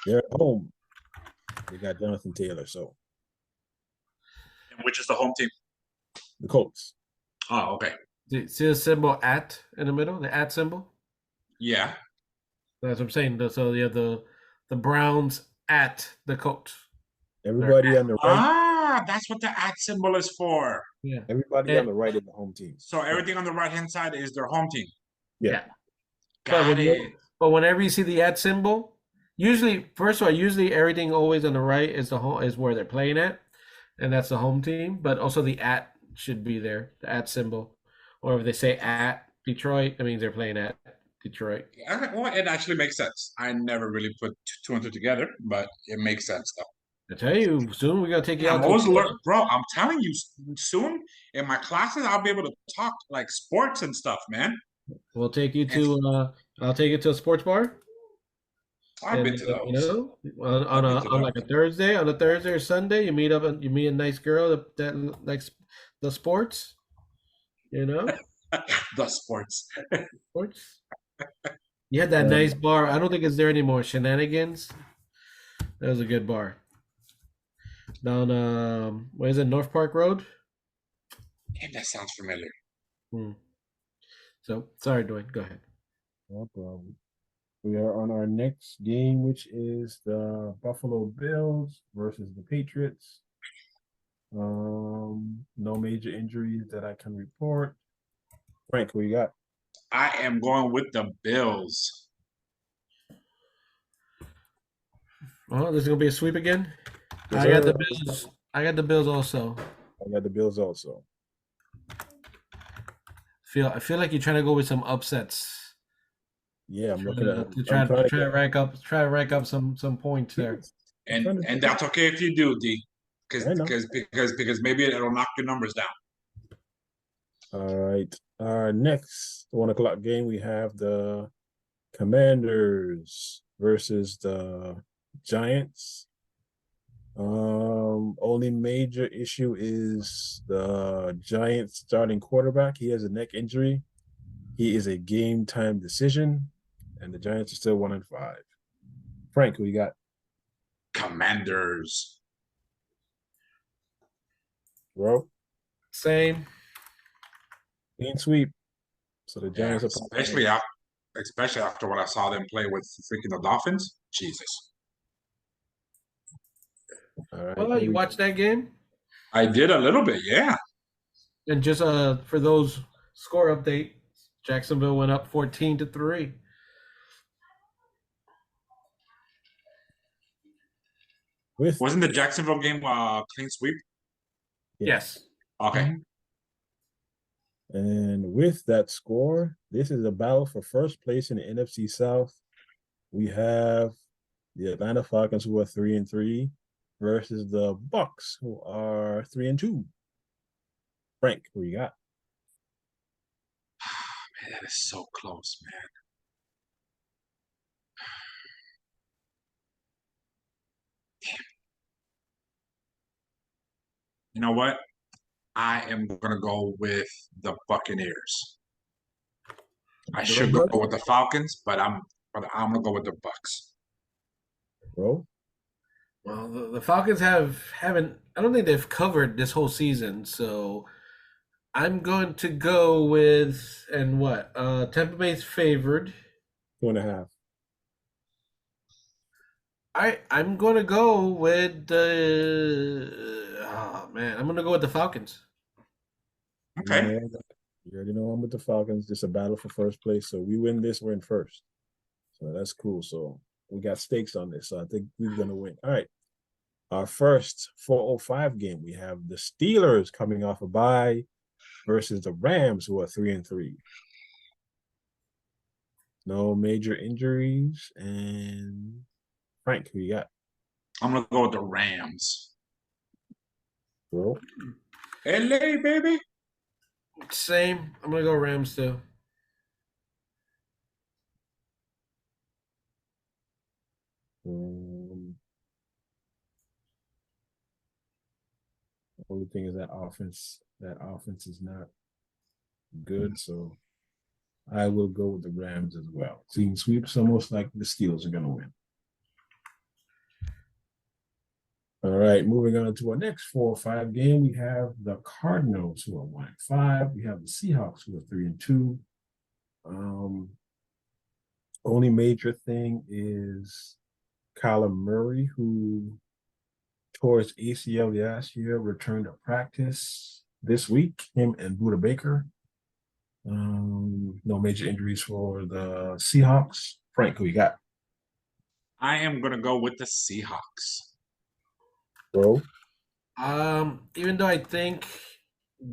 they're at home. They got Jonathan Taylor, so. Which is the home team? The Colts. Oh, okay. See the symbol at in the middle, the at symbol? Yeah. That's what I'm saying. So you have the Browns at the Colts. Everybody on the right. Ah, that's what the at symbol is for. Yeah. Everybody on the right is the home team. So everything on the right-hand side is their home team. Yeah. Got it. But whenever you see the at symbol, usually everything always on the right is is where they're playing at, and that's the home team. But also the at should be there, the at symbol. Or if they say at Detroit, that means they're playing at Detroit. Well, it actually makes sense. I never really put two and two together, but it makes sense though. I tell you, soon we're gonna take you out. Bro, I'm telling you, soon in my classes, I'll be able to talk like sports and stuff, man. We'll take you to. I'll take you to a sports bar. I've been to those. On like a Thursday, or Sunday, you meet a nice girl that likes the sports. The sports. Sports. You had that nice bar. I don't think it's there anymore. Shenanigans. That was a good bar. Down, what is it? North Park Road. Damn, that sounds familiar. So sorry, Dwayne. Go ahead. No problem. We are on our next game, which is the Buffalo Bills versus the Patriots. No major injuries that I can report. Frank, who you got? I am going with the Bills. Oh, there's gonna be a sweep again. Yes, I got sir. the Bills. I got the Bills also. I got the Bills also. I feel like you're trying to go with some upsets. Yeah, I'm looking at to try to rack up some points there. And that's okay if you do, D. Because maybe it'll knock your numbers down. All right. Our next 1:00 game, we have the Commanders versus the Giants. Only major issue is the Giants starting quarterback. He has a neck injury. He is a game time decision, and the Giants are still 1-5. Frank, who you got? Commanders. Bro? Same. Clean sweep. So the Giants are especially after what I saw them play with freaking the Dolphins. Jesus. All right. Oh, you watched that game? I did a little bit, yeah. And just for those score update, Jacksonville went up 14-3. Wasn't the Jacksonville game clean sweep? Yes. Okay. And with that score, this is a battle for first place in the NFC South. We have the Atlanta Falcons, who are 3-3, versus the Bucks, who are 3-2. Frank, who you got? Man, that is so close, man. Damn. You know what? I am gonna go with the Buccaneers. I should go with the Falcons, but I'm gonna go with the Bucks. Bro? Well, the Falcons haven't. I don't think they've covered this whole season, so I'm going to go with Tampa Bay's favored. 2.5. I'm going to go with I'm going to go with the Falcons. Okay. Yeah, you already know I'm with the Falcons. Just a battle for first place. So we win this, we're in first. So that's cool. So we got stakes on this. So I think we're going to win. All right. Our first 4:05 game, we have the Steelers coming off a bye versus the Rams, who are 3-3. No major injuries. And Frank, who you got? I'm gonna go with the Rams. Bro? LA, baby. Same. I'm going to go Rams too. The only thing is that offense is not good, so I will go with the Rams as well. Clean sweeps, almost like the Steelers are going to win. All right, moving on to our next 4:05 game, we have the Cardinals, who are 1-5. We have the Seahawks, who are 3-2. Only major thing is Kyler Murray, who tore his ACL last year, returned to practice this week, him and Buda Baker. No major injuries for the Seahawks. Frank, who you got? I am gonna go with the Seahawks. Bro? Even though I think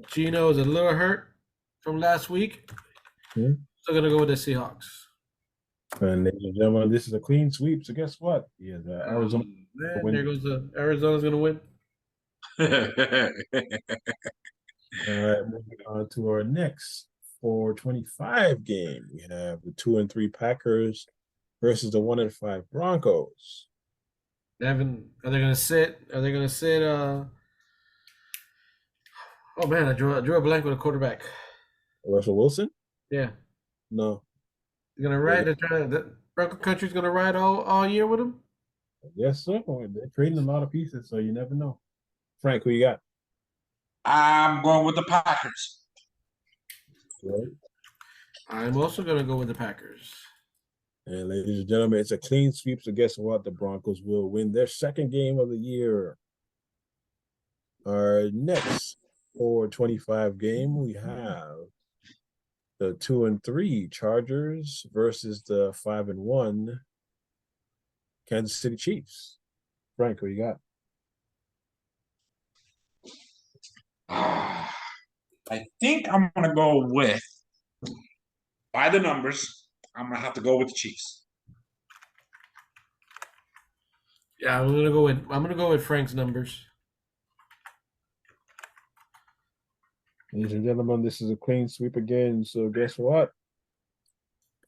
Gino is a little hurt from last week, still gonna go with the Seahawks. And ladies and gentlemen, this is a clean sweep. So guess what? Yeah, Arizona. There goes Arizona's gonna win. All right, moving on to our next 4:25 game. We have the 2-3 Packers versus the 1-5 Broncos. Are they gonna sit? Are they gonna sit? Oh man, I drew a blank with a quarterback. Russell Wilson? Yeah. No. You're gonna ride the Bronco Country's gonna ride all year with him? Yes, sir. They're trading a lot of pieces, so you never know. Frank, who you got? I'm going with the Packers. Right. I'm also gonna go with the Packers. And ladies and gentlemen, it's a clean sweep. So guess what? The Broncos will win their second game of the year. Our next 425 game, we have the 2-3 Chargers versus the 5-1 Kansas City Chiefs. Frank, who you got? I think I'm gonna go with, by the numbers, I'm gonna have to go with the Chiefs. Yeah, I'm gonna go with Frank's numbers. Ladies and gentlemen, this is a clean sweep again. So guess what?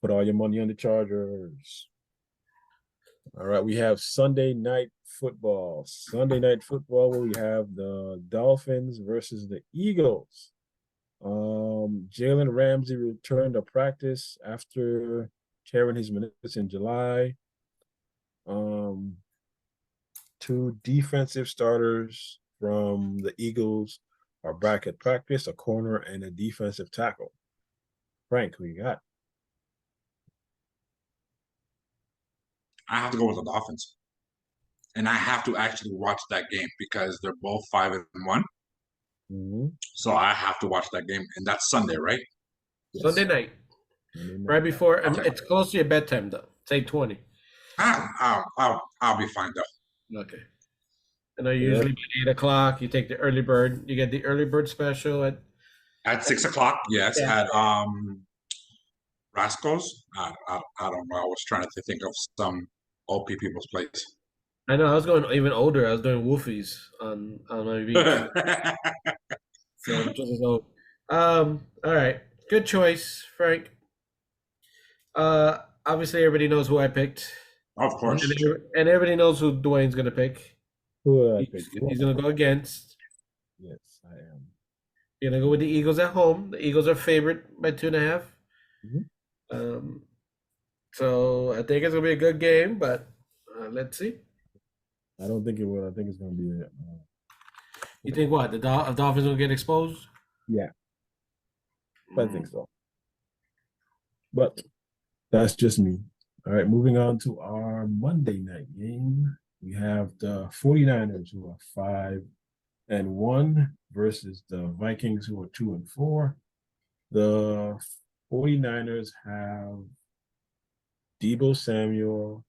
Put all your money on the Chargers. All right, we have Sunday night football. Sunday night football, where we have the Dolphins versus the Eagles. Jalen Ramsey returned to practice after tearing his meniscus in July. Two defensive starters from the Eagles are back at practice, a corner and a defensive tackle. Frank, who you got? I have to go with the Dolphins. And I have to actually watch that game because they're both 5-1. Mm-hmm. So I have to watch that game. And that's Sunday, right? Yes. Sunday night. Right before it's close to your bedtime though. It's 8:20. I'll be fine though. Okay. I know usually by 8 o'clock you take the early bird. You get the early bird special at 6 o'clock. Yes, yeah. At Rasco's. I don't know. I was trying to think of some OP people's place. I know. I was going even older. I was doing Wolfies on my beach. So just as old. All right. Good choice, Frank. Obviously everybody knows who I picked. Of course. And everybody knows who Dwayne's gonna pick. Who I picked? He's gonna go against. Yes, I am. You're gonna go with the Eagles at home. The Eagles are favorite by 2.5. Mm-hmm. So I think it's gonna be a good game, but let's see. I don't think it will. I think it's gonna be You think what? The Dolphins will get exposed? Yeah, I think so. But that's just me. All right, moving on to our Monday night game. We have the 49ers, who are 5-1 versus the Vikings, who are 2-4. The 49ers have Deebo Samuel,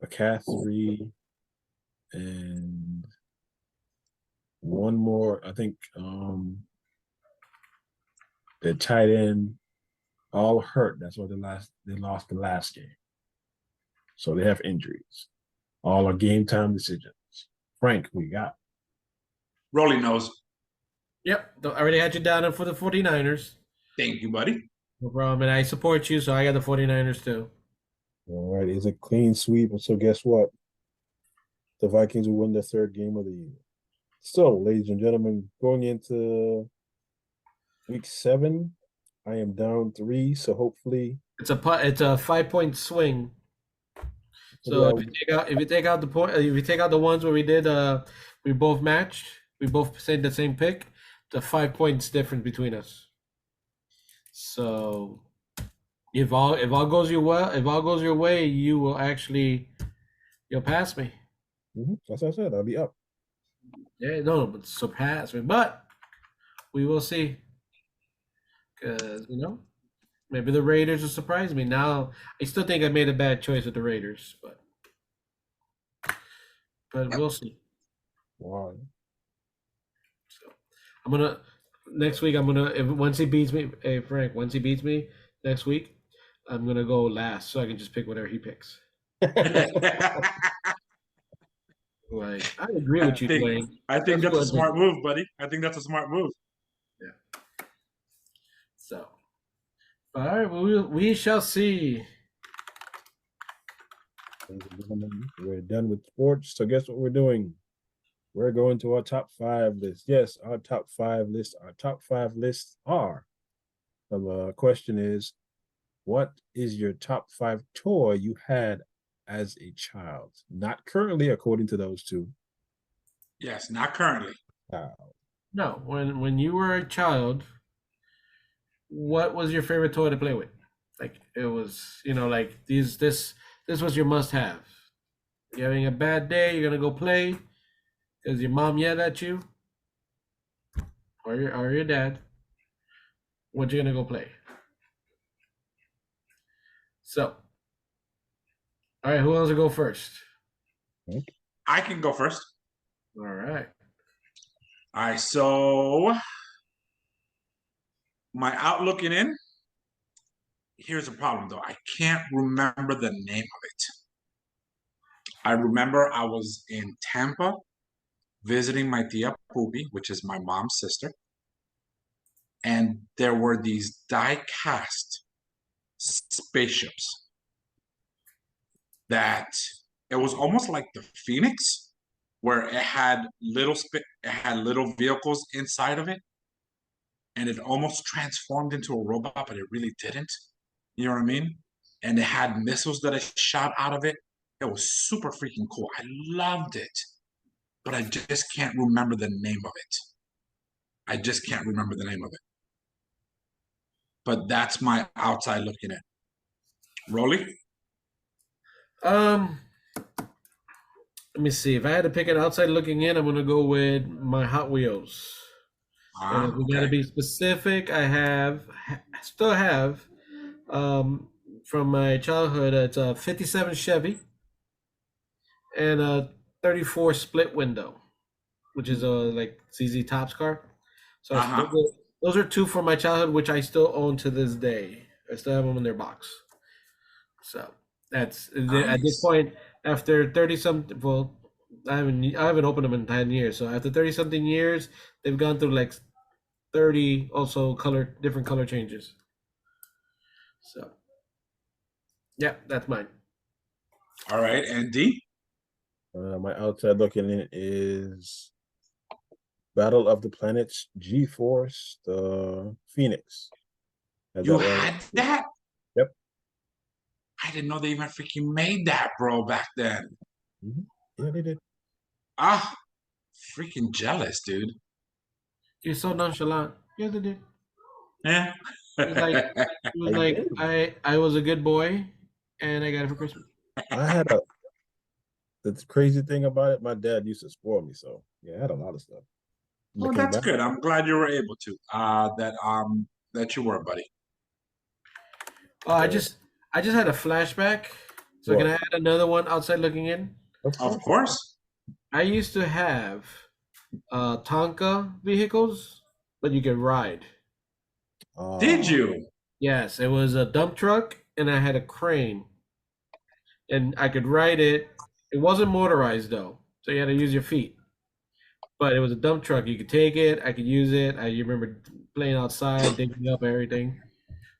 McCaffrey, and one more. I think the tight end all hurt. That's why they lost the last game. So they have injuries. All are game time decisions. Frank, we got. Rolly knows. Yep. I already had you down for the 49ers. Thank you, buddy. No problem. And I support you, so I got the 49ers too. All right. It's a clean sweep. And so guess what? The Vikings will win their third game of the year. So, ladies and gentlemen, going into week 7, I am down 3. So hopefully it's a 5-point swing. So if you take out the ones where we did we both matched, we both said the same pick, the 5 points difference between us. So if all goes your way, you'll pass me. That's what I said. I'll be up. Yeah, no, but surpass me. But we will see. Because maybe the Raiders will surprise me. Now I still think I made a bad choice with the Raiders, but we'll see. Wow. So next week once he beats me, hey Frank, once he beats me next week, I'm gonna go last so I can just pick whatever he picks. Like I agree with you, Dwayne. I think that's a smart move, buddy. I think that's a smart move. Yeah. So, all right, we shall see. We're done with sports. So guess what we're doing? We're going to our top 5 list. Yes, our top 5 list. Our top 5 lists are question is, what is your top 5 toy you had as a child? Not currently, according to those two. Yes, not currently. No, when you were a child, what was your favorite toy to play with? Like it was, like this was your must-have. You're having a bad day, you're gonna go play because your mom yelled at you, or your dad. What you gonna go play? So, all right, who wants to go first? I can go first. All right. All right, so my outlooking in. Here's the problem, though. I can't remember the name of it. I remember I was in Tampa visiting my tia Pupi, which is my mom's sister, and there were these die-cast spaceships that it was almost like the Phoenix, where it had little vehicles inside of it, and it almost transformed into a robot, but it really didn't. You know what I mean? And it had missiles that it shot out of it. It was super freaking cool. I loved it, but I just can't remember the name of it. I just can't remember the name of it. But that's my outside looking in. Rolly? Let me see. If I had to pick an outside looking in, I'm gonna go with my Hot Wheels. And if we gotta be specific, I still have, from my childhood, it's a '57 Chevy and a '34 split window, which is a like ZZ Top's car. So those are two from my childhood, which I still own to this day. I still have them in their box. So that's nice. At this point, after 30 something. Well, I haven't opened them in 10 years. So after 30 something years, they've gone through like 30 also different color changes. So yeah, that's mine. All right, and D? My outside looking in is Battle of the Planets G-Force, the Phoenix. You had that? Yep. I didn't know they even freaking made that, bro, back then. Mm-hmm. Yeah, they did. Freaking jealous, dude. You're so nonchalant. Yeah, they did. Yeah. It was like I was a good boy, and I got it for Christmas. The crazy thing about it, my dad used to spoil me, so yeah, I had a lot of stuff. Well, that's good. I'm glad you were able to. That you were, buddy. Oh, I just had a flashback. So can I add another one outside looking in? Of course. I used to have Tonka vehicles, but you could ride. Did you? Yes, it was a dump truck, and I had a crane, and I could ride it. It wasn't motorized though, so you had to use your feet. But it was a dump truck. You could take it. I could use it. I remember playing outside, digging up everything.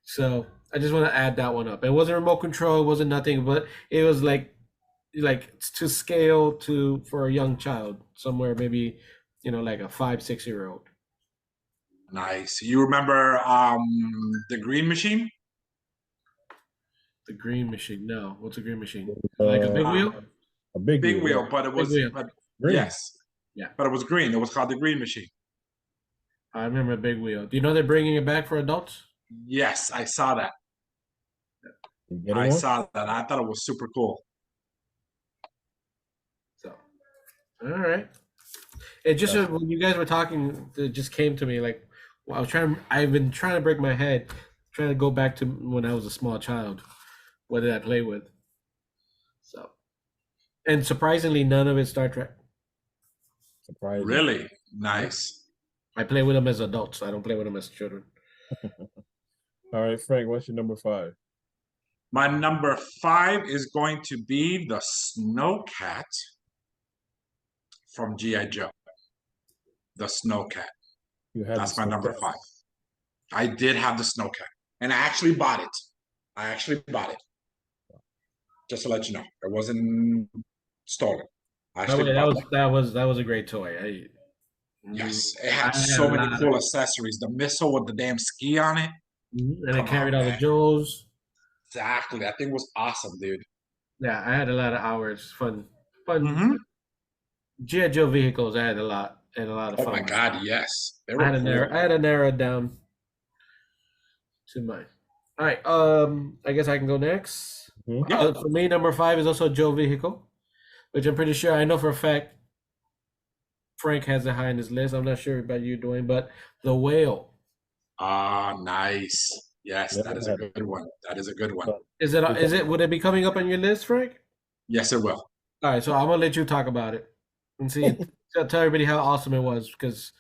So I just want to add that one up. It wasn't remote control. It wasn't nothing, but it was like to scale for a young child, somewhere maybe, like a 5-6-year-old. Nice. You remember the Green Machine? The Green Machine? No. What's a Green Machine? Like a big wheel? A big wheel, but it was yes. Yeah. But it was green. It was called the Green Machine. I remember a big wheel. Do you know they're bringing it back for adults? Yes, I saw that. I saw that. I thought it was super cool. So, all right. It just when you guys were talking, it just came to me like I've been trying to break my head, trying to go back to when I was a small child. What did I play with? So, and surprisingly, none of it Star Trek. Surprising. Really nice. I play with them as adults. I don't play with them as children. All right, Frank, what's your number 5? My number 5 is going to be the Snowcat from G.I. Joe. The Snowcat. That's my number 5. I did have the Snowcat, and I actually bought it. Just to let you know, it wasn't stolen. That was a great toy. Yes, it had so many cool accessories. The missile with the damn ski on it. And I Come carried on, all the man. Joes. Exactly. That thing was awesome, dude. Yeah, I had a lot of hours. Fun. Mm-hmm. G.I. Joe vehicles, I had a lot and a lot of Oh fun my with. God, yes. They I were had to cool. narrow it down to mine. All right. I guess I can go next. Yeah. For me, number 5 is also a Joe vehicle, which I'm pretty sure I know for a fact Frank has it high in his list. I'm not sure about you, Dwayne, but the whale. Ah, nice. Yes, Never that is a had it. good one. That is a good one. But Is it? it's Would it be coming up on your list, Frank? Yes, it will. All right, so I'm gonna let you talk about it and see. Tell everybody how awesome it was because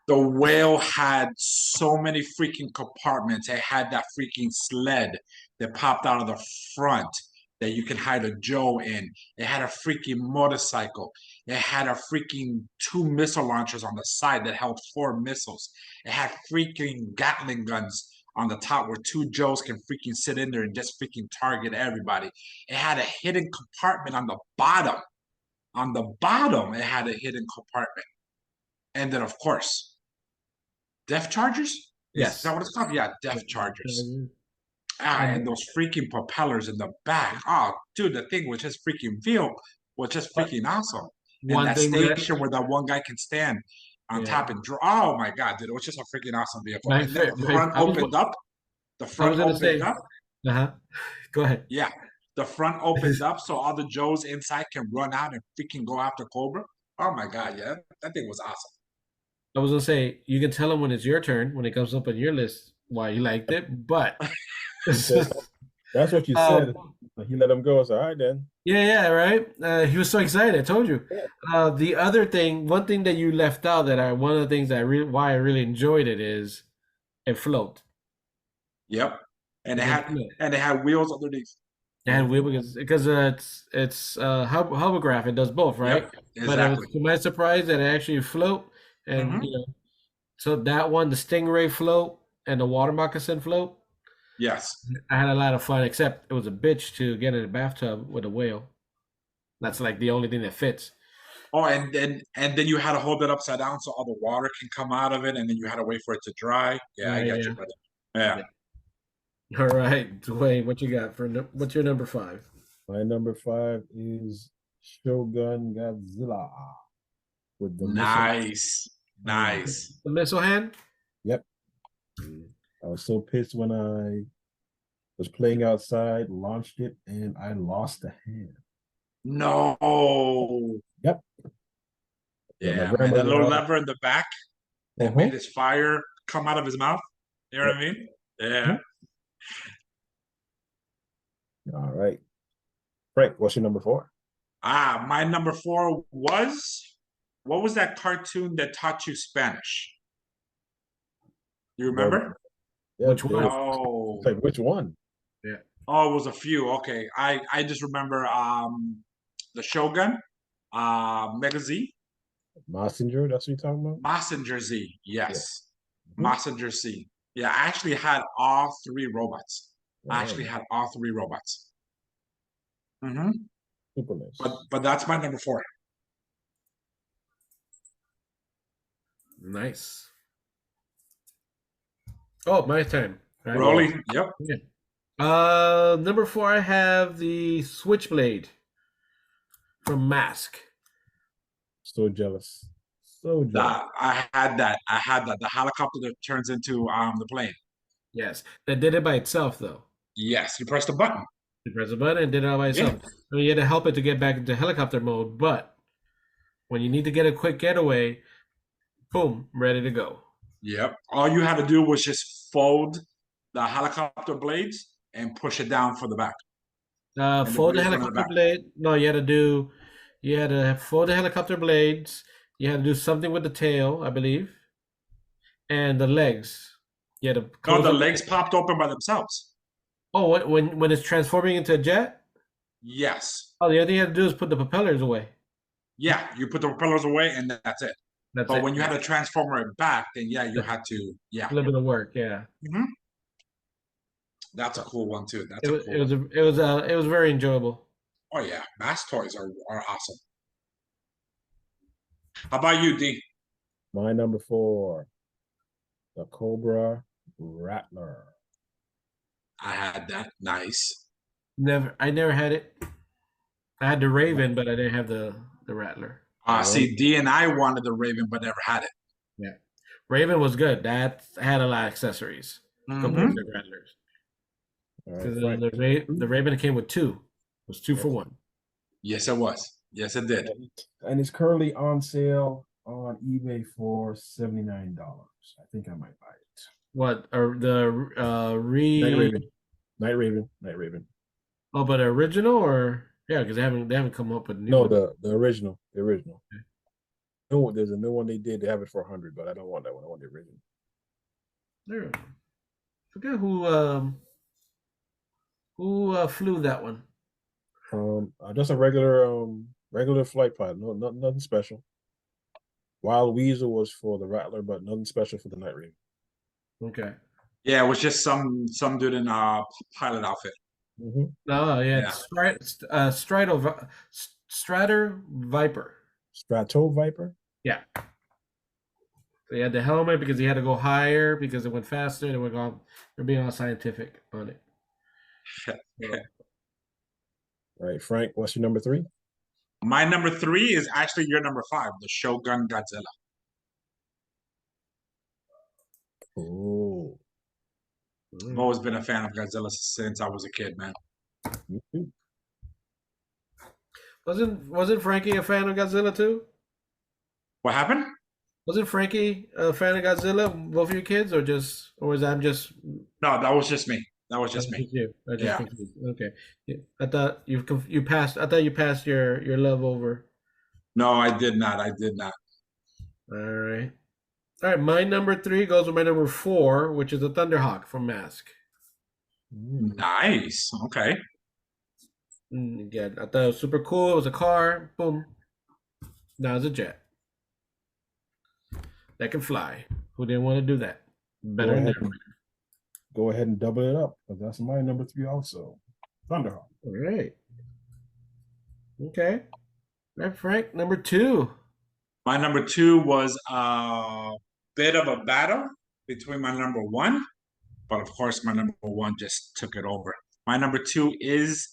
The whale had so many freaking compartments. It had that freaking sled that popped out of the front that you can hide a Joe in. It had a freaking motorcycle. It had a freaking 2 missile launchers on the side that held 4 missiles. It had freaking Gatling guns on the top where 2 Joes can freaking sit in there and just freaking target everybody. It had a hidden compartment on the bottom. On the bottom, it had a hidden compartment. And then, of course, Def Chargers? Is yes, that what it's called? Yeah, Def Chargers. And those freaking propellers in the back. Oh, dude, the thing was just freaking awesome. And one that thing that station where that one guy can stand on top and draw. Oh my God, dude, it was just a freaking awesome vehicle. And then the front opened up. The I was front gonna opened say. up. Go ahead. Yeah, the front opened up so all the Joes inside can run out and freaking go after Cobra. Oh my God, yeah, that thing was awesome. I was gonna say you can tell him when it's your turn when it comes up on your list why you liked it, but that's what you said. He let him go. So all right then. yeah, right. He was so excited. I told you. Yeah. The other thing, one thing that you left out one of the things why I really enjoyed it is it float. Yep, and It it had wheels underneath. and we because it's hovercraft. It does both, right? Yep, But it was exactly. to my surprise that it actually float, and Mm-hmm. so that one, the Stingray float and the water moccasin float. Yes. I had a lot of fun, except it was a bitch to get in a bathtub with a whale. That's like the only thing that fits. Oh, and then you had to hold it upside down so all the water can come out of it, and then you had to wait for it to dry. Yeah, I get you, brother. Yeah. All right, Dwayne, what you got what's your number 5? My number 5 is Shogun Godzilla with the missile. Nice. The missile hand? Yep. I was so pissed when I was playing outside, launched it, and I lost the hand. No. Yep. Yeah, man. That little lever in the back that made his fire come out of his mouth. You know what I mean? Yeah. All right. Frank, what's your number 4? My number 4 was what was that cartoon that taught you Spanish? You remember? Yeah, Which one? Oh. Like, which one? Yeah. Oh, it was a few. Okay. I just remember the Shogun, Mega Z. Messenger, that's what you're talking about? Messenger Z, yes. Yeah. Messenger Z. Yeah, I actually had all 3 robots. Wow. I actually had all 3 robots. Mm-hmm. Super nice. But that's my number 4. Nice. Oh, my turn. Right? Rolling. Yep. Yeah. Number 4, I have the Switchblade from Mask. So jealous. So jealous. I had that. The helicopter that turns into the plane. Yes. That did it by itself, though. Yes, you press the button. You press a button and did it all by itself. Yeah. I mean, you had to help it to get back into helicopter mode, but when you need to get a quick getaway, boom, ready to go. Yep. All you had to do was just fold the helicopter blades and push it down for the back. Fold the helicopter blade. No, you had to fold the helicopter blades. You had to do something with the tail, I believe, and the legs. You had to. No, the legs popped open by themselves. Oh, when it's transforming into a jet? Yes. Oh, the other thing you had to do is put the propellers away. Yeah, you put the propellers away and that's it. But when you had to transform it back, then yeah, you had to a little bit of work. Yeah. Mm-hmm. That's a cool one too. It was very enjoyable. Oh yeah, mass toys are awesome. How about you, D? My number 4, the Cobra Rattler. I had that. Nice. I never had it. I had the Raven, but I didn't have the Rattler. See, D and I wanted the Raven, but never had it. Yeah, Raven was good. That had a lot of accessories compared to the Rattlers. Because the Raven came with two. It was 2 for 1. Yes, it was. Yes, it did. And it's currently on sale on eBay for $79. I think I might buy it. What are the Night Raven. Oh, but original or because they haven't come up with new. No, ones. the original. Okay. No, there's a new one they did. They have it for 100, but I don't want that one. I want the original. There. Forget who flew that one. Just a regular flight pilot. No, nothing special. Wild Weasel was for the Rattler, but nothing special for the Night Raven. Okay. Yeah, it was just some dude in a pilot outfit. Mm-hmm. Oh yeah, Stratter Viper. Strato Viper. Yeah. So he had the helmet because he had to go higher because it went faster. They're being all scientific on it. All right, Frank, what's your number 3? My number 3 is actually your number 5, the Shogun Godzilla. Oh. I've always been a fan of Godzilla since I was a kid, man. Me too. Wasn't Frankie a fan of Godzilla too? What happened? Wasn't Frankie a fan of Godzilla? Both of your kids, or was I'm just? No, that was just me. That was just me. You. I just Yeah. confused. Okay. Yeah. I thought you passed. I thought you passed your love over. No, I did not. All right. All right. My number 3 goes with my number 4, which is a Thunderhawk from Mask. Nice. Okay. Again, I thought it was super cool. It was a car. Boom. Now it's a jet that can fly. Who didn't want to do that? Go ahead and double it up, because that's my number 3 also. Thunderhawk. All right. Okay. All right, Frank, number 2. My number 2 was a bit of a battle between my number 1, but of course my number 1 just took it over. My number 2 is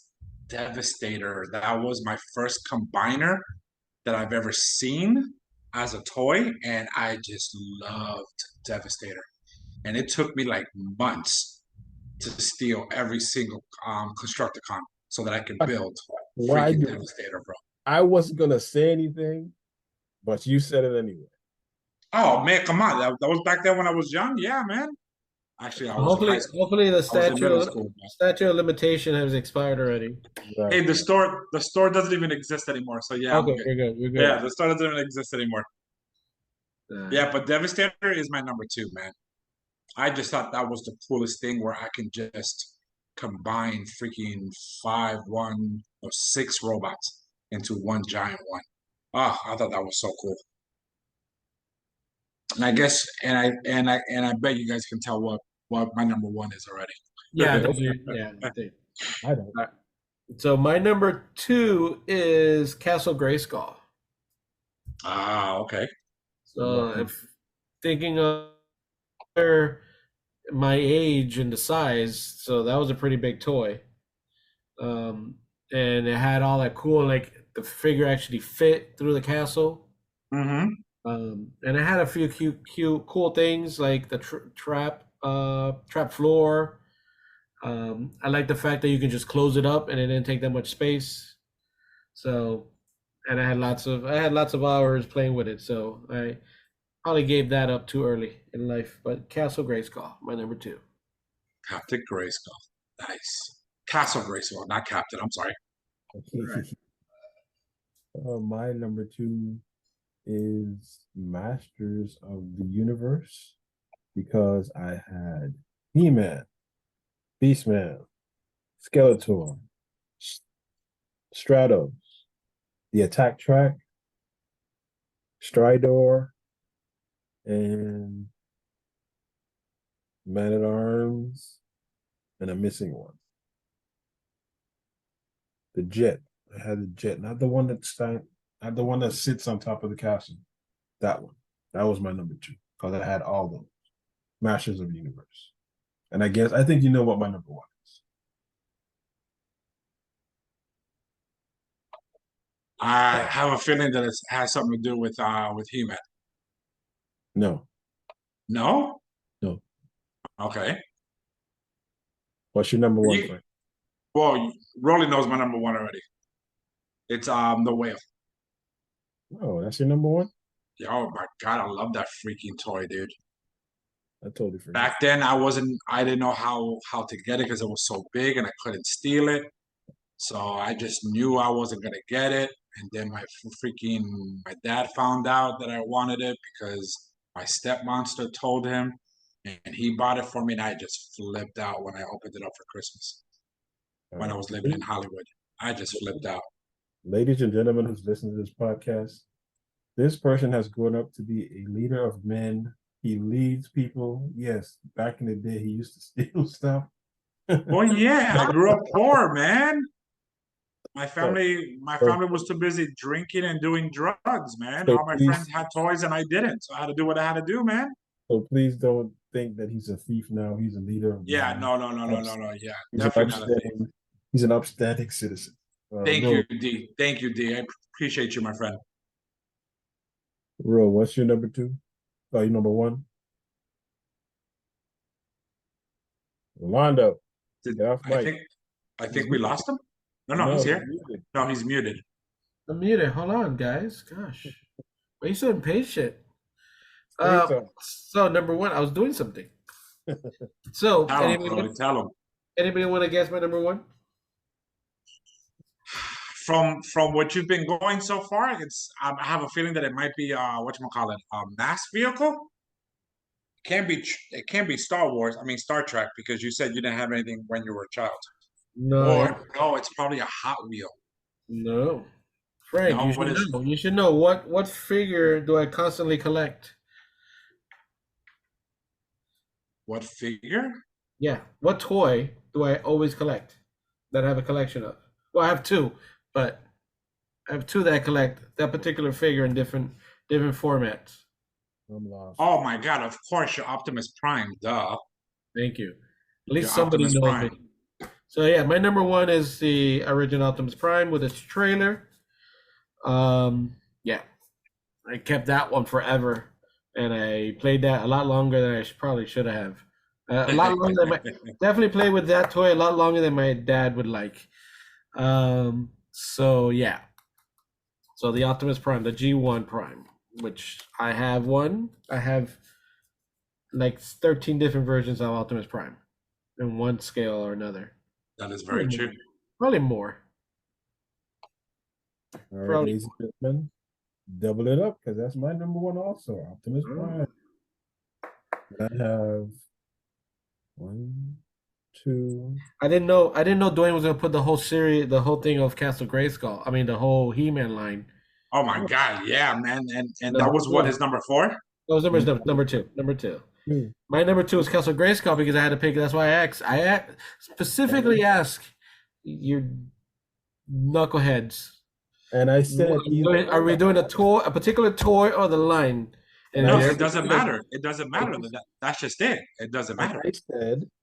Devastator. That was my first combiner that I've ever seen as a toy, and I just loved Devastator. And it took me like months to steal every single Constructicon so that I could build freaking Devastator, bro. I wasn't gonna say anything, but you said it anyway. Oh man, come on! That was back then when I was young. Yeah, man. Actually, I was in high school. Hopefully the middle school, statute of limitation has expired already. Right. Hey, the store doesn't even exist anymore. So yeah, okay, you're good. Yeah, the store doesn't even exist anymore. Yeah, but Devastator is my number 2, man. I just thought that was the coolest thing where I can just combine freaking 6 robots into one giant one. Ah, I thought that was so cool. And I guess, and I bet you guys can tell what my number 1 is already. Yeah, I don't. Right. So my number 2 is Castle Grayskull. Ah, okay. So if thinking of my age and the size, so that was a pretty big toy. And it had all that cool, like the figure actually fit through the castle. Mm-hmm. And it had a few cute cool things like the trap floor. I like the fact that you can just close it up and it didn't take that much space. So, and I had lots of hours playing with it. So I probably gave that up too early in life. But Castle Grayskull, my number 2. Captain Grayskull, nice. Castle Grayskull, not Captain. I'm sorry. Right. My number 2 is Masters of the Universe, because I had He-Man, Beastman, Skeletor, Stratos, the Attack Track, Stridor, and Man-at-Arms, and a missing one. The Jet. I had the Jet, not the one that sits on top of the castle. That one. That was my number 2, because I had all those Masters of the Universe. And I think you know what my number 1 is. I have a feeling that it has something to do with He-Man. No, No? no. Okay. What's your number one, You- Frank? Well, Rolly knows my number one already. It's the whale. Oh, that's your number one? Yeah, oh my god, I love that freaking toy, dude. I totally forgot. Back then, I didn't know how to get it because it was so big and I couldn't steal it. So I just knew I wasn't gonna get it. And then my dad found out that I wanted it because my step monster told him, and he bought it for me. And I just flipped out when I opened it up for Christmas when I was living in Hollywood. I just flipped out. Ladies and gentlemen who's listening to this podcast, this person has grown up to be a leader of men. He leads people. Yes, back in the day, he used to steal stuff. Well, yeah, I grew up poor, man. My family was too busy drinking and doing drugs, man. So All my friends had toys and I didn't. So I had to do what I had to do, man. So please don't think that he's a thief now. He's a leader of Yeah, men. no. Yeah, definitely not a thief. He's an upstanding citizen. Thank you, D. Thank you, D. I appreciate you, my friend. Ro, what's your number two? Oh, your number one? Rolando. I think we lost him. No, he's here. No, he's muted. I'm muted. Hold on, guys. Gosh. Why are you so impatient? So number one, I was doing something. So tell him. Anybody want to guess my number one? From what you've been going so far, I have a feeling that it might be whatchamacallit, mass vehicle. It can't be Star Wars. I mean Star Trek, because you said you didn't have anything when you were a child. No. No, it's probably a Hot Wheel. No. Frank, you should know. What figure do I constantly collect? What figure? Yeah. What toy do I always collect that I have a collection of? Well, I have two, but I have two that I collect that particular figure in different formats. I'm lost. Oh my god, of course your Optimus Prime, duh. Thank you. At least somebody knows me. So yeah, my number one is the original Optimus Prime with its trailer. Yeah. I kept that one forever. And I played that a lot longer than I probably should have. A lot longer than definitely played with that toy a lot longer than my dad would like. So yeah. So the Optimus Prime, the G1 Prime, which I have one. I have like 13 different versions of Optimus Prime in one scale or another. That is very true. Probably more. All right, ladies and gentlemen, double it up because that's my number one also, Optimus Prime. I have 1, 2. I didn't know Dwayne was gonna put the whole series, the whole thing of Castle Grayskull. I mean, the whole He-Man line. Oh my god, yeah, man, and that was what his number 4. That was number two. Number two. My number 2 is Castle Grayskull because I had to pick. That's why I specifically asked your knuckleheads. And I said, are we doing a particular toy or the line? And no, it doesn't matter. It doesn't matter. That's just it. It doesn't matter.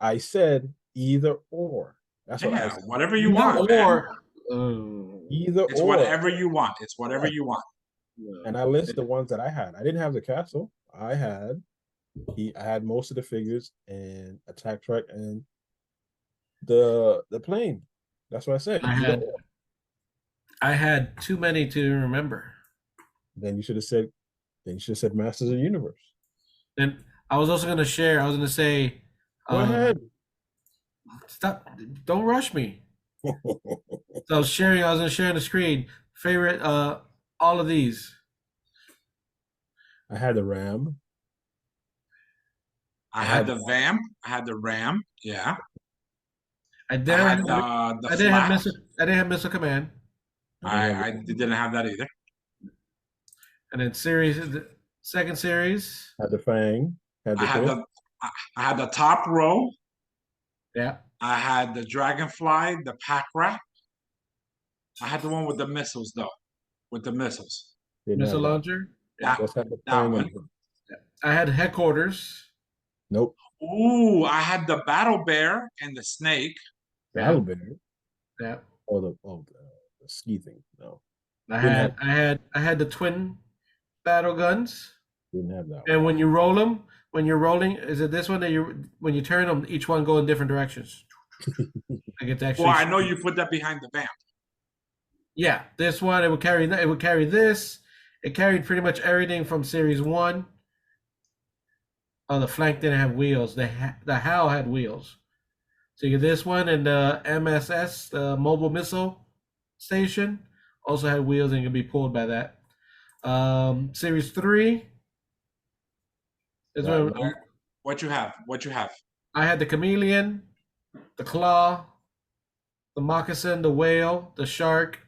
I said either or. That's what I said. Whatever you want. Either it's or. Whatever you want. It's whatever you want. And I list the ones that I had. I didn't have the castle. I had most of the figures and Attack Track and the plane. That's what I said. I had too many to remember. Then you should have said Masters of the Universe. And I was also gonna share. I was gonna say. Go ahead. Stop! Don't rush me. So I was gonna share on the screen. Favorite. All of these. I had the Ram. I had the Vam. I had the Ram. Yeah. I didn't have Missile Command. I didn't have that either. And then second series. Had the Fang. I had the top row. Yeah. I had the Dragonfly, the Pack Rat. I had the one with the missiles though. With the missiles. Missile launcher? Yeah. That one. I had Headquarters. Nope. Ooh, I had the Battle Bear and the Snake. Battle Bear? Yeah. Oh, the ski thing. No. I Didn't had the twin battle guns, Didn't have that. and when you roll them, when you're rolling, is it this one that when you turn them, each one go in different directions? I get to actually. Well, I know you put that behind the vamp. Yeah, this one it would carry that. It would carry this. It carried pretty much everything from Series 1. Oh, the flank didn't have wheels. The HAL had wheels. So you get this one, and the MSS, the mobile missile station, also had wheels and can be pulled by that. Series 3 is when What you have? What you have? I had the chameleon, the claw, the moccasin, the whale, the shark,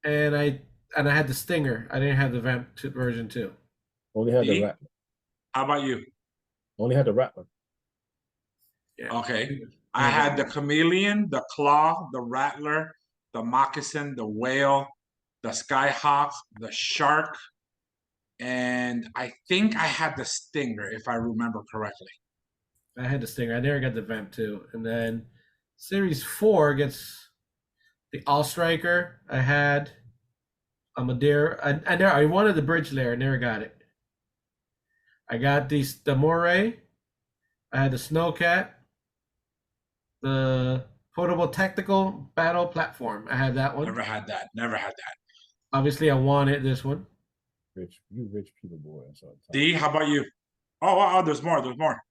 and I had the stinger. I didn't have the vamp version 2. Only had the Rattler. How about you? Only had the Rattler. Yeah. Okay. I had the chameleon, the claw, the rattler, the moccasin, the whale, the skyhawk, the shark, and I think I had the stinger, if I remember correctly. I had the stinger. I never got the vamp 2. And then Series 4 gets the All Striker. I had a Madeira. I wanted the bridge layer. I never got it. I got the Moray. I had the Snowcat. The Portable Tactical Battle Platform. I had that one. Never had that. Never had that. Obviously, I wanted this one. You rich people, boy. D, how about you? Oh, there's more. There's more.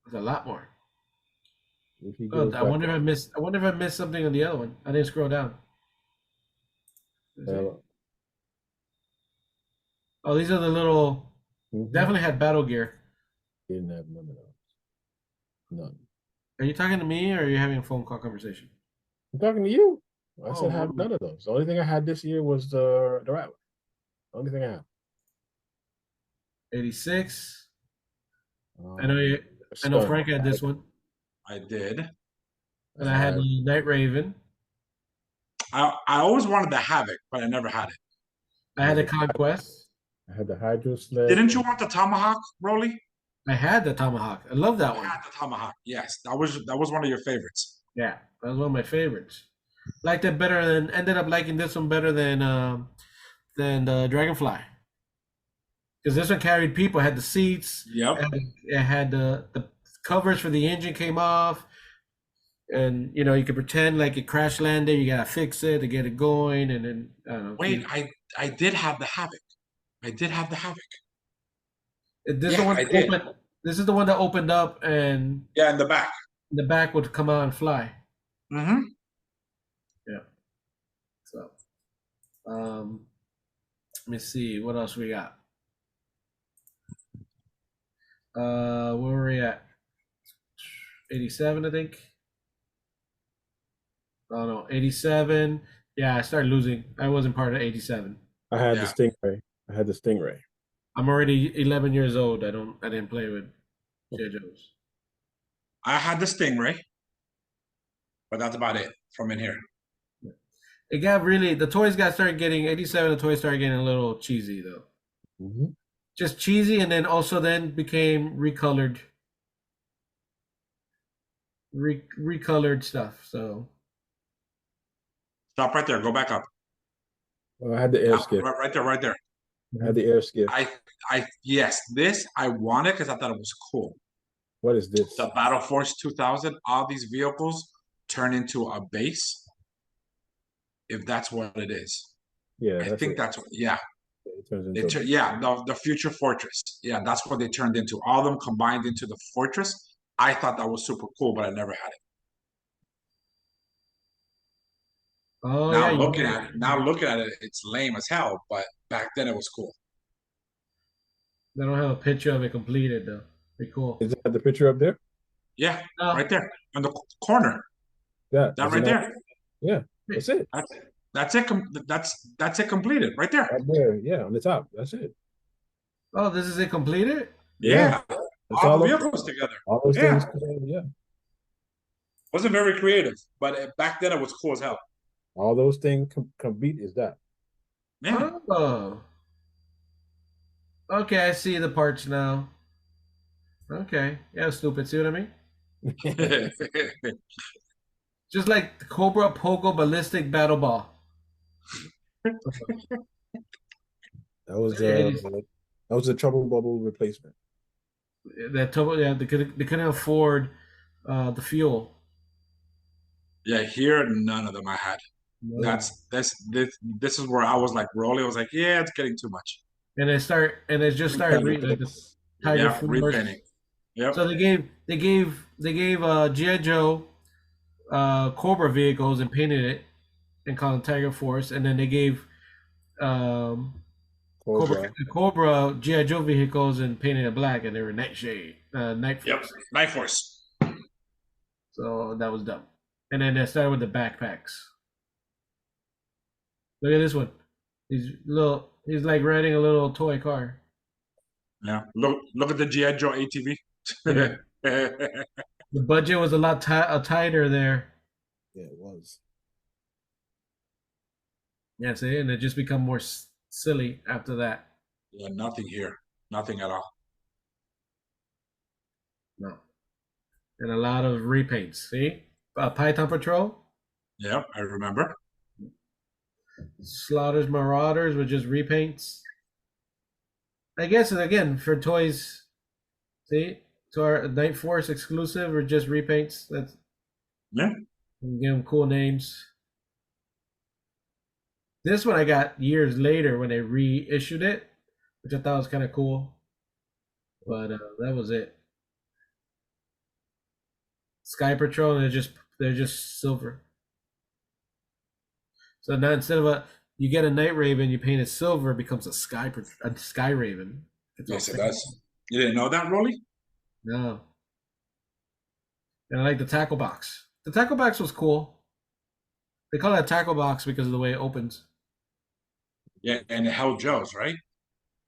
There's a lot more. Oh, I wonder if I missed. I wonder if I missed something on the other one. I didn't scroll down. Oh, these are the little. Definitely had battle gear. Didn't have none of those. None. Are you talking to me, or are you having a phone call conversation? I'm talking to you. I said have none of those. The only thing I had this year was the Rattler. The only thing I have. 86. I know Frank had this one. I did. And I had the Night Raven. I always wanted the Havoc, but I never had it. I had the Conquest. I had the Hydro Sled. Didn't you want the Tomahawk, Rolly? I had the Tomahawk. I love that one. I had the Tomahawk. Yes, that was one of your favorites. Yeah, that was one of my favorites. Liked it better than. Ended up liking this one better than the Dragonfly. Because this one carried people. It had the seats. Yep. It had the covers for the engine came off. And you could pretend like it crash landed. You gotta fix it to get it going, and then I don't know. Wait, I did have the Havoc. I did have the Havoc. This is the one that opened up, and in the back. The back would come out and fly. Mm-hmm. Yeah. So, let me see what else we got. Where were we at? 87, I think. Oh no, 87. Yeah, I started losing. I wasn't part of 87. I had the Stingray. I'm already 11 years old. I didn't play with G.I. Joes. I had the Stingray, but that's about it from in here. It got really, the toys started getting, 87, the toys started getting a little cheesy though. Mm-hmm. Just cheesy, and then also became recolored stuff. So stop right there. Go back up. I had the air skip. Right there. I had the air skip. Yes, this I wanted because I thought it was cool. What is this? The Battle Force 2000. All these vehicles turn into a base. If that's what it is. Yeah, I think that's what. Yeah. It turns into the future fortress. Yeah, that's what they turned into. All of them combined into the fortress. I thought that was super cool, but I never had it. Oh, now looking at it, it's lame as hell. But back then it was cool. They don't have a picture of it completed though. Pretty cool. Is that the picture up there? Yeah, right there in the corner. That right there. Yeah, that's it. That's it. That's it completed right there. Right there, yeah, on the top. That's it. Oh, this is it completed? Yeah. All the vehicles together. All those things. Yeah. Wasn't very creative, but back then it was cool as hell. All those things complete is that. Yeah. Oh. Okay, I see the parts now. Okay. Yeah, stupid. See what I mean? Just like the Cobra Pogo Ballistic Battle Ball. That was Yeah, a trouble bubble replacement. they couldn't afford the fuel. Yeah, here none of them I had. No. This is where I was like Rolly was like, yeah, it's getting too much. And they just started reading like this Tiger Yeah, Force. repainting. Yep. So they gave GI Joe Cobra vehicles and painted it and called it Tiger Force, and then they gave Cobra GI Joe vehicles and painted it black, and they were Night Force. Yep. Night Force. So that was dumb. And then they started with the backpacks. Look at this one. He's like riding a little toy car. Yeah. Look at the GI Joe ATV. Yeah. The budget was a lot tighter there. Yeah, it was. Yeah, see, and it just become more silly after that. Yeah, nothing here. Nothing at all. No. And a lot of repaints. See? Python Patrol, Yep, I remember. Slaughter's Marauders with just repaints. I guess, and again, for toys, see? To our Night Force exclusive or just repaints. That's Yeah. give them cool names. This one I got years later when they reissued it, which I thought was kind of cool. But that was it. Sky Patrol, and they're just silver. So now instead of you get a Night Raven, you paint it silver, it becomes a Sky Raven. Yes, it does. You didn't know that, Rolly? No. And I like the tackle box. The tackle box was cool. They call it a tackle box because of the way it opens. Yeah, and it held Joe's, right?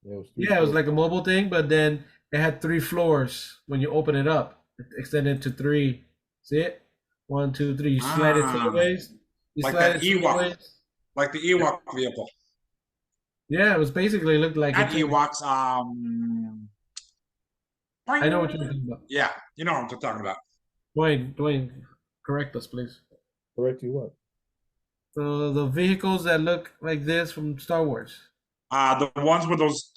Yeah, it was like a mobile thing, but then it had 3 floors. When you open it up, it extended to 3. See it? 1, 2, 3. You slide it sideways. Like that Ewok. Like the Ewok vehicle. Yeah, it was basically looked like Not Ewoks. I know what you're talking about. Yeah, you know what I'm talking about. Dwayne, correct us, please. Correct you what? The vehicles that look like this from Star Wars. The ones with those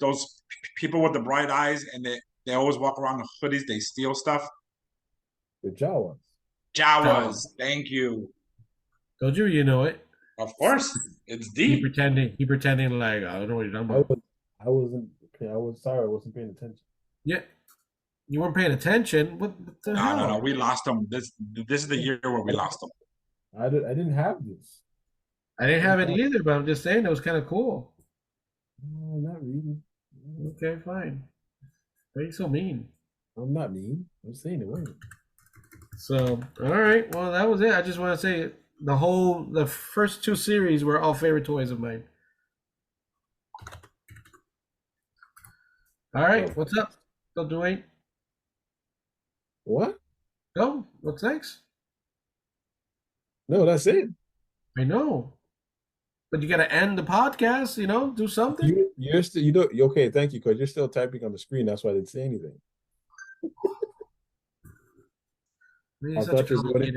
people with the bright eyes and they always walk around with hoodies. They steal stuff. The Jawas. Jawas. Thank you. Told you, you know it. Of course, it's He deep. pretending like I don't know what you're talking about. I was sorry, I wasn't paying attention. Yeah, you weren't paying attention. What the hell? No, we lost them. This is the year where we lost them. I didn't have this. I didn't have it either, but I'm just saying it was kind of cool. No, not really. Okay, fine. Why are you so mean? I'm not mean. I'm saying it wasn't. So, all right. Well, that was it. I just want to say the first 2 series were all favorite toys of mine. All right. What's up? Go, Dwayne. What? Go. What's next? No, that's it. I know. But you got to end the podcast, do something. You're still, you don't, okay, thank you, because you're still typing on the screen. That's why I didn't say anything. I thought you were going.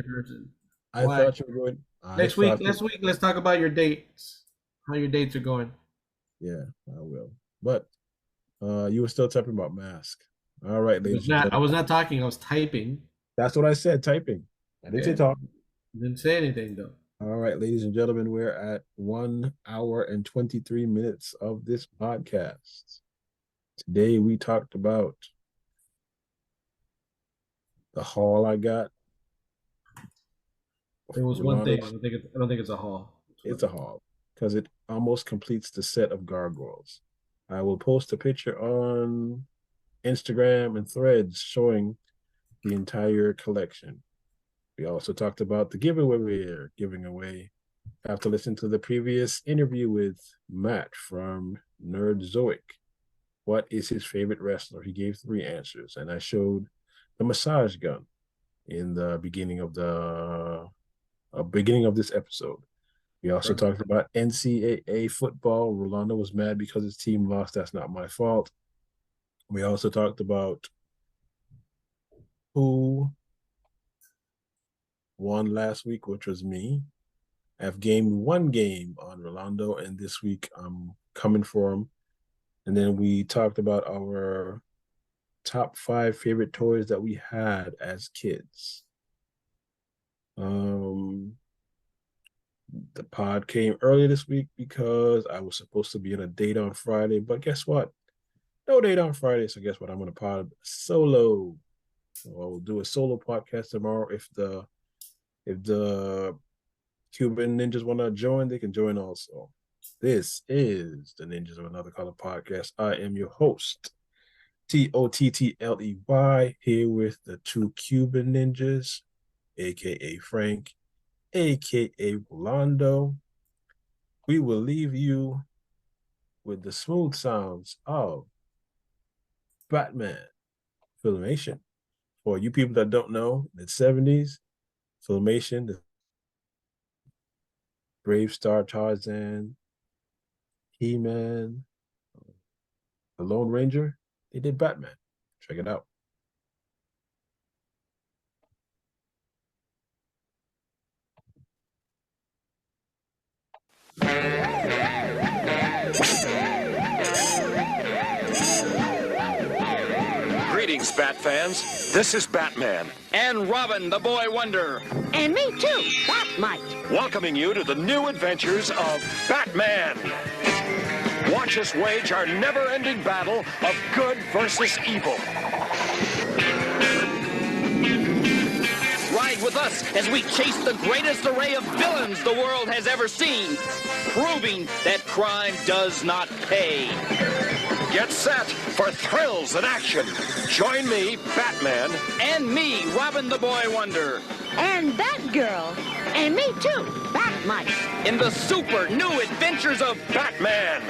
I thought you were going. Next week, let's talk about your dates. How your dates are going. Yeah, I will. But you were still typing about mask. All right, ladies. I was not talking. I was typing. That's what I said, typing. I didn't say talk. Didn't say anything, though. All right, ladies and gentlemen, we're at 1 hour and 23 minutes of this podcast. Today, we talked about the haul I got. It was one thing. I don't think it's a haul. It's a haul because it almost completes the set of gargoyles. I will post a picture on Instagram and Threads showing the entire collection. We also talked about the giveaway we're giving away. After listening to the previous interview with Matt from Nerdzoic, what is his favorite wrestler? He gave 3 answers, and I showed the massage gun in the beginning of this episode. We also talked about NCAA football. Rolando was mad because his team lost. That's not my fault. We also talked about who won last week, which was me. I've gained 1 game on Rolando, and this week I'm coming for him. And then we talked about our top 5 favorite toys that we had as kids. The pod came early this week because I was supposed to be on a date on Friday, but guess what? No date on Friday, so guess what? I'm going to pod solo. So I will do a solo podcast tomorrow. If the Cuban Ninjas want to join, they can join also. This is the Ninjas of Another Color podcast. I am your host, Tottley, here with the 2 Cuban Ninjas, aka Frank, aka Rolando. We will leave you with the smooth sounds of Batman Filmation. For you people that don't know, in the 70s, Filmation, the Brave Star Tarzan, He-Man, the Lone Ranger, they did Batman. Check it out. Greetings, Bat fans. This is Batman. And Robin, the Boy Wonder. And me too, Batmite. Welcoming you to the new adventures of Batman. Watch us wage our never-ending battle of good versus evil. Ride with us as we chase the greatest array of villains the world has ever seen, proving that crime does not pay. Get set for thrills and action. Join me, Batman. And me, Robin the Boy Wonder. And Batgirl. And me too, Batmite. In the super new adventures of Batman.